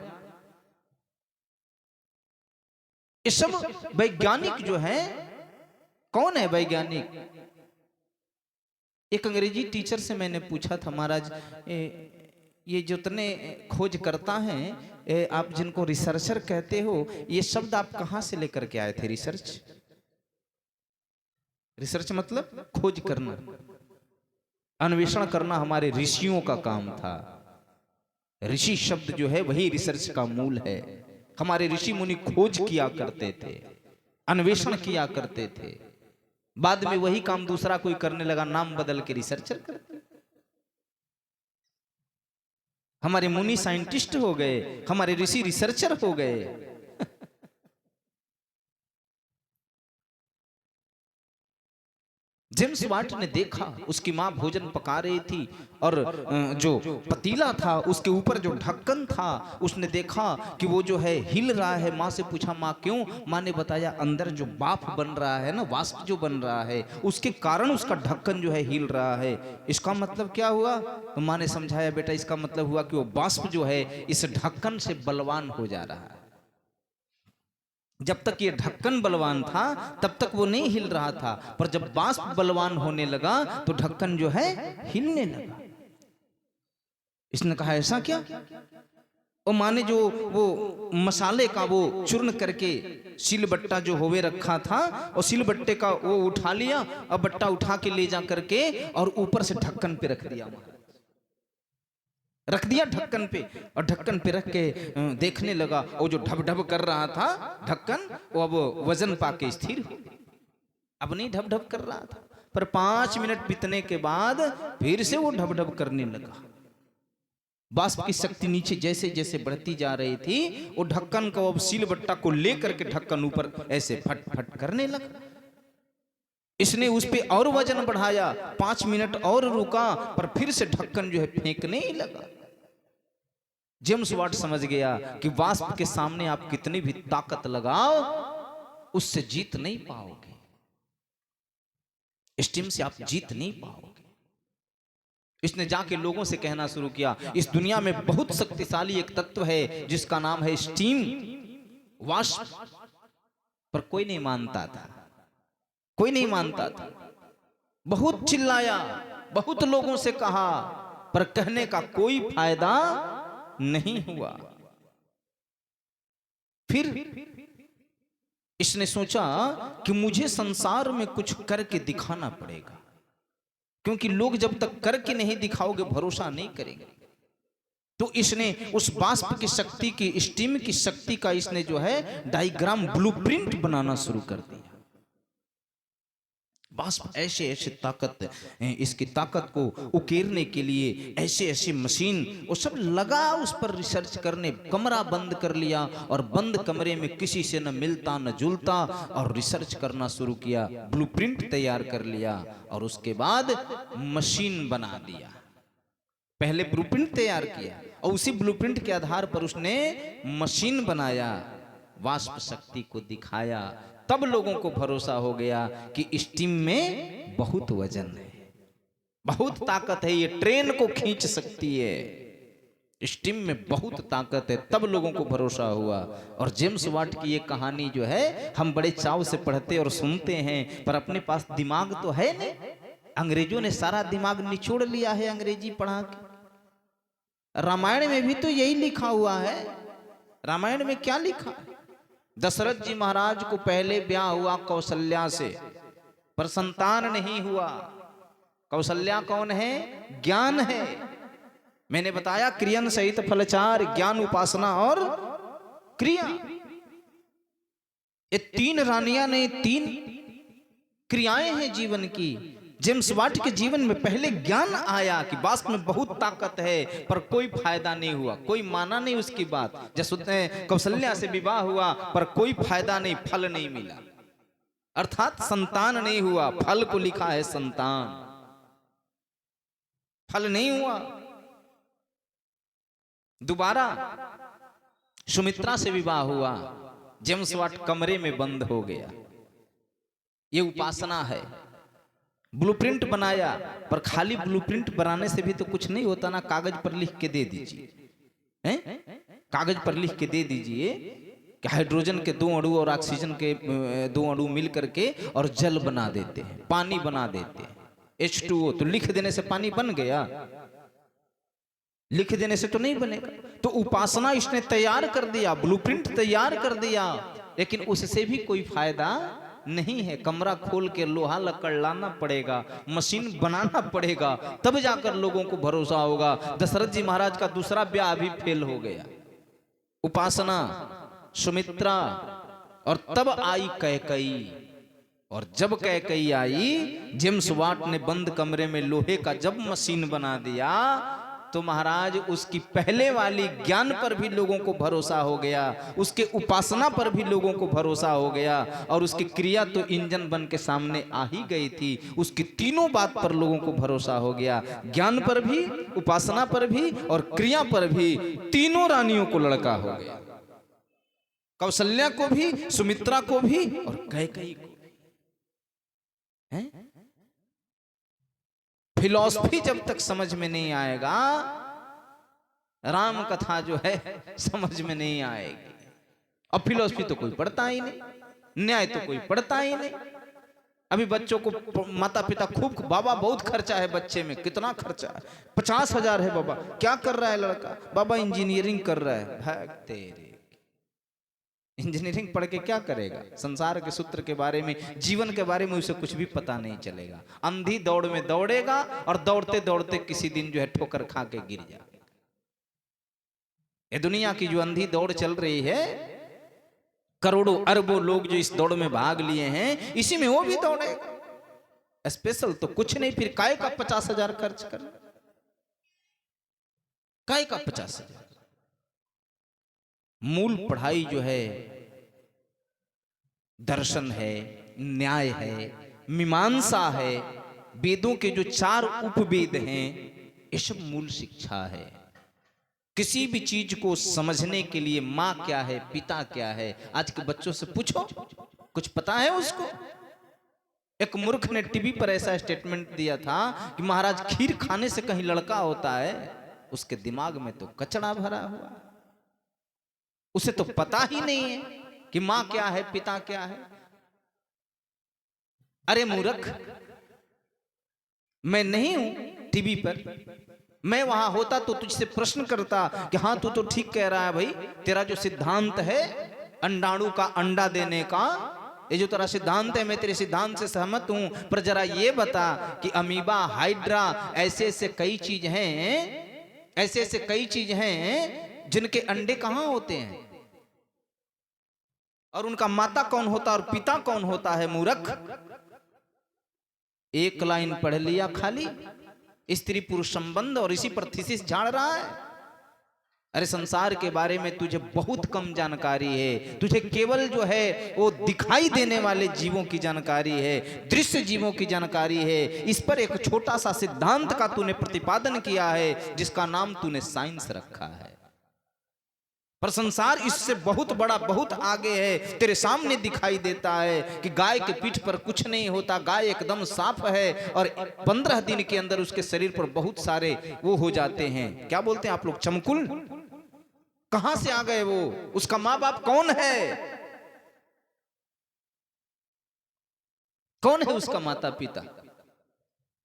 ये सब वैज्ञानिक जो है, कौन है वैज्ञानिक? एक अंग्रेजी टीचर से मैंने पूछा था, महाराज ये जितने खोज करता है, आप जिनको रिसर्चर कहते हो, ये शब्द आप कहां से लेकर के आए थे? रिसर्च, रिसर्च मतलब खोज करना, अन्वेषण करना हमारे ऋषियों का काम था। ऋषि शब्द जो है वही रिसर्च का मूल है। हमारे ऋषि मुनि खोज किया करते थे, अन्वेषण किया करते थे। बाद में वही काम दूसरा कोई करने लगा, नाम बदल के रिसर्चर करते। हमारे मुनि साइंटिस्ट हो गए, हमारे ऋषि रिसर्चर हो गए। जेम्स वाट ने देखा, उसकी माँ भोजन पका रही थी और जो पतीला था उसके ऊपर जो ढक्कन था, उसने देखा कि वो जो है हिल रहा है। माँ से पूछा, माँ क्यों? माँ ने बताया, अंदर जो वाष्प बन रहा है ना, वाष्प जो बन रहा है, उसके कारण उसका ढक्कन जो है हिल रहा है। इसका मतलब क्या हुआ? तो माँ ने समझाया, बेटा इसका मतलब हुआ कि वो वाष्प जो है इस ढक्कन से बलवान हो जा रहा है। जब तक ये ढक्कन बलवान था तब तक वो नहीं हिल रहा था, पर जब वाष्प बलवान होने लगा तो ढक्कन जो है हिलने लगा। इसने कहा, ऐसा क्या? और माँ ने जो वो मसाले का वो चूर्ण करके सिलबट्टा जो होवे रखा था, और सिलबट्टे का वो उठा लिया और बट्टा उठा के ले जा करके और ऊपर से ढक्कन पे रख दिया, ढक्कन पे। और ढक्कन पे रख के देखने लगा, वो जो ढब ढब कर रहा था ढक्कन, वो अब वजन पाके स्थिर हो, अब नहीं ढब ढब कर रहा था। पर 5 मिनट बीतने के बाद फिर से वो ढब ढब करने लगा। वाष्प की शक्ति नीचे जैसे जैसे बढ़ती जा रही थी, वो ढक्कन को अब सिलबट्टा को लेकर के ढक्कन ऊपर ऐसे फट फट करने लगा। इसने उस पे और वजन बढ़ाया, 5 मिनट और रुका, पर फिर से ढक्कन जो है फेंकने ही लगा। जेम्स वाट समझ गया कि वाष्प के सामने आप कितनी भी ताकत लगाओ, उससे जीत नहीं पाओगे, स्टीम से आप जीत नहीं पाओगे। इसने जाके लोगों से कहना शुरू किया, इस दुनिया में बहुत शक्तिशाली एक तत्व है जिसका नाम है स्टीम, वाष्प। पर कोई नहीं मानता था, कोई नहीं मानता था। बहुत चिल्लाया, बहुत लोगों से कहा, पर कहने का कोई फायदा नहीं हुआ। फिर इसने सोचा कि मुझे संसार में कुछ करके दिखाना पड़ेगा, क्योंकि लोग जब तक करके नहीं दिखाओगे भरोसा नहीं करेंगे। तो इसने उस वाष्प की शक्ति की, स्टीम की शक्ति का इसने जो है डायग्राम, ब्लूप्रिंट बनाना शुरू कर दिया। वाष्प ऐसे ऐसे ताकत, इसकी ताकत को उकेरने के लिए ऐसे ऐसे मशीन, वो सब लगा उस पर रिसर्च करने। कमरा बंद कर लिया और बंद कमरे में किसी से न मिलता न जुलता, और रिसर्च करना शुरू किया, ब्लूप्रिंट तैयार कर लिया और उसके बाद मशीन बना दिया। पहले ब्लूप्रिंट तैयार किया और उसी ब्लूप्रिंट के आधार पर उसने मशीन बनाया, वाष्प शक्ति को दिखाया। तब लोगों को भरोसा हो गया कि स्टीम में बहुत वजन है, बहुत ताकत है, ये ट्रेन को खींच सकती है, स्टीम में बहुत ताकत है। तब लोगों को भरोसा हुआ। और जेम्स वाट की ये कहानी जो है हम बड़े चाव से पढ़ते और सुनते हैं, पर अपने पास दिमाग तो है नहीं। अंग्रेजों ने सारा दिमाग निचोड़ लिया है अंग्रेजी पढ़ा के। रामायण में भी तो यही लिखा हुआ है। रामायण में क्या लिखा? दशरथ जी महाराज को पहले ब्याह हुआ कौशल्या से, पर संतान नहीं हुआ। कौशल्या कौन है? ज्ञान है। मैंने बताया क्रियन सहित फलचार, ज्ञान, उपासना और क्रिया। ये 3 रानियां ने 3 क्रियाएं हैं जीवन की। जेम्स वाट के जीवन में पहले ज्ञान आया कि वास्तव में बहुत ताकत है, पर कोई फायदा नहीं हुआ, कोई माना नहीं उसकी बात। जैसे कौशल्या से विवाह हुआ पर कोई फायदा नहीं, फल नहीं मिला, अर्थात संतान नहीं हुआ। फल को लिखा है संतान, फल नहीं हुआ। दोबारा सुमित्रा से विवाह हुआ, जेम्स वाट कमरे में बंद हो गया। ये उपासना है। ब्लूप्रिंट बनाया, पर खाली ब्लूप्रिंट बनाने से भी तो कुछ नहीं होता ना, कागज पर लिख के दे दीजिए, हैं? कागज पर लिख के दे दीजिए कि हाइड्रोजन के 2 अणु और ऑक्सीजन के 2 अणु मिल करके और जल बना देते हैं, पानी बना देते हैं, H2O। तो लिख देने से पानी बन गया? लिख देने से तो नहीं बनेगा। तो उपासना इसने तैयार कर दिया, ब्लूप्रिंट तैयार कर दिया, लेकिन उससे भी कोई फायदा नहीं है। कमरा खोल के लोहा लकड़ लाना पड़ेगा, मशीन बनाना पड़ेगा, तब जाकर लोगों को भरोसा होगा। दशरथ जी महाराज का दूसरा ब्याह भी फेल हो गया। उपासना, सुमित्रा, और तब आई कैकेयी। और जब कैकेयी आई, जेम्स वाट ने बंद कमरे में लोहे का जब मशीन बना दिया, तो महाराज उसकी पहले वाली ज्ञान पर भी लोगों को भरोसा हो गया, उसके उपासना पर भी लोगों को भरोसा हो गया, और उसकी क्रिया तो इंजन बन के सामने आ ही गई थी। उसकी तीनों बात पर लोगों को भरोसा हो गया, ज्ञान पर भी, उपासना पर भी और क्रिया पर भी। तीनों रानियों को लड़का हो गया, कौशल्या को भी, सुमित्रा को भी और कैकेयी को। हैं? फिलॉसफी जब तक समझ में नहीं आएगा, राम कथा जो है समझ में नहीं आएगी। अब फिलॉसफी तो कोई पढ़ता ही नहीं, न्याय तो कोई पढ़ता ही नहीं। अभी बच्चों को माता पिता खूब, बाबा बहुत खर्चा है बच्चे में, कितना खर्चा है? 50,000 है बाबा। क्या कर रहा है लड़का? बाबा इंजीनियरिंग कर रहा है। भाग तेरे, इंजीनियरिंग पढ़ के क्या करेगा? संसार के सूत्र के बारे में, जीवन के बारे में उसे कुछ भी पता नहीं चलेगा। अंधी दौड़ में दौड़ेगा और दौड़ते दौड़ते किसी दिन जो है ठोकर खा के गिर जाएगा। ये दुनिया की जो अंधी दौड़ चल रही है, करोड़ों अरबों लोग जो इस दौड़ में भाग लिए हैं, इसी में वो भी दौड़ेगा। स्पेशल तो कुछ नहीं, फिर काय का 50,000 खर्च कर? काय का 50,000? मूल पढ़ाई जो है दर्शन है, न्याय है, मीमांसा है, वेदों के जो 4 उपवेद हैं, ये सब मूल शिक्षा है। किसी भी चीज को समझने के लिए माँ क्या है, पिता क्या है, आज के बच्चों से पूछो, कुछ पता है उसको? एक मूर्ख ने टीवी पर ऐसा स्टेटमेंट दिया था कि महाराज खीर खाने से कहीं लड़का होता है? उसके दिमाग में तो कचड़ा भरा हुआ, उसे तो पता ही नहीं है कि मां क्या है, पिता क्या है। अरे मूर्ख, मैं नहीं हूं टीवी पर, मैं वहां होता तो तुझसे प्रश्न करता कि हाँ तू तो ठीक कह रहा है भाई, तेरा जो सिद्धांत है अंडाणु का अंडा देने का, ये जो तेरा सिद्धांत है, मैं तेरे सिद्धांत से सहमत हूं, पर जरा ये बता कि अमीबा, हाइड्रा, ऐसे ऐसे कई चीज हैं, ऐसे ऐसे कई चीज हैं जिनके अंडे कहां होते हैं, और उनका माता कौन होता और पिता कौन होता है? मूर्ख, एक लाइन पढ़ लिया खाली, स्त्री पुरुष संबंध, और इसी पर थीसिस झाड़ रहा है। अरे संसार के बारे में तुझे बहुत कम जानकारी है, तुझे केवल जो है वो दिखाई देने वाले जीवों की जानकारी है, दृश्य जीवों की जानकारी है। इस पर एक छोटा सा सिद्धांत का तूने प्रतिपादन किया है, जिसका नाम तूने साइंस रखा है, पर संसार इससे बहुत बड़ा, बहुत आगे है। तेरे सामने दिखाई देता है कि गाय के पीठ पर कुछ नहीं होता, गाय एकदम साफ है, और 15 दिन के अंदर उसके शरीर पर बहुत सारे वो हो जाते हैं, क्या बोलते हैं आप लोग, चमकुल। कहां से आ गए वो? उसका माँ बाप कौन है? कौन है उसका माता पिता?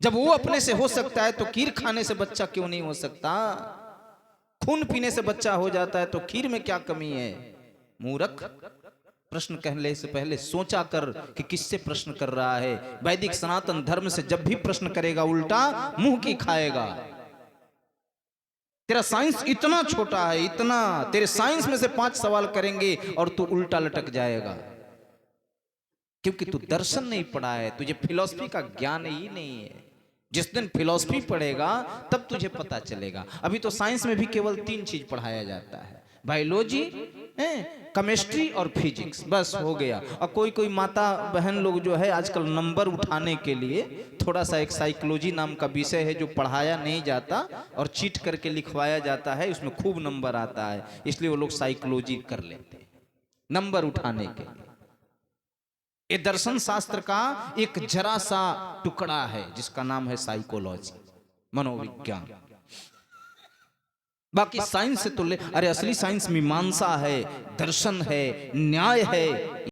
जब वो अपने से हो सकता है तो खीर खाने से बच्चा क्यों नहीं हो सकता? खून पीने से बच्चा हो जाता है तो खीर में क्या कमी है? मूर्ख, प्रश्न कहने से पहले सोचा कर कि किससे प्रश्न कर रहा है। वैदिक सनातन धर्म से जब भी प्रश्न करेगा उल्टा मुंह की खाएगा। तेरा साइंस इतना छोटा है, इतना, तेरे साइंस में से 5 सवाल करेंगे और तू उल्टा लटक जाएगा। क्योंकि तू दर्शन नहीं पढ़ा है, तुझे फिलॉसफी का ज्ञान ही नहीं है। जिस दिन फिलॉसफी पढ़ेगा तब तुझे पता चलेगा। अभी तो साइंस में भी केवल 3 चीज पढ़ाया जाता है, बायोलॉजी, केमिस्ट्री और फिजिक्स, बस हो गया। और कोई कोई माता बहन लोग जो है आजकल नंबर उठाने के लिए थोड़ा सा एक साइकोलॉजी नाम का विषय है जो पढ़ाया नहीं जाता और चीट करके लिखवाया जाता है, उसमें खूब नंबर आता है, इसलिए वो लोग साइकोलॉजी कर लेते हैं नंबर उठाने के लिए। ये दर्शन शास्त्र का एक जरा सा टुकड़ा है जिसका नाम है साइकोलॉजी, मनोविज्ञान। बाकी साइंस से तो ले, अरे असली साइंस मीमांसा है, दर्शन है, न्याय है।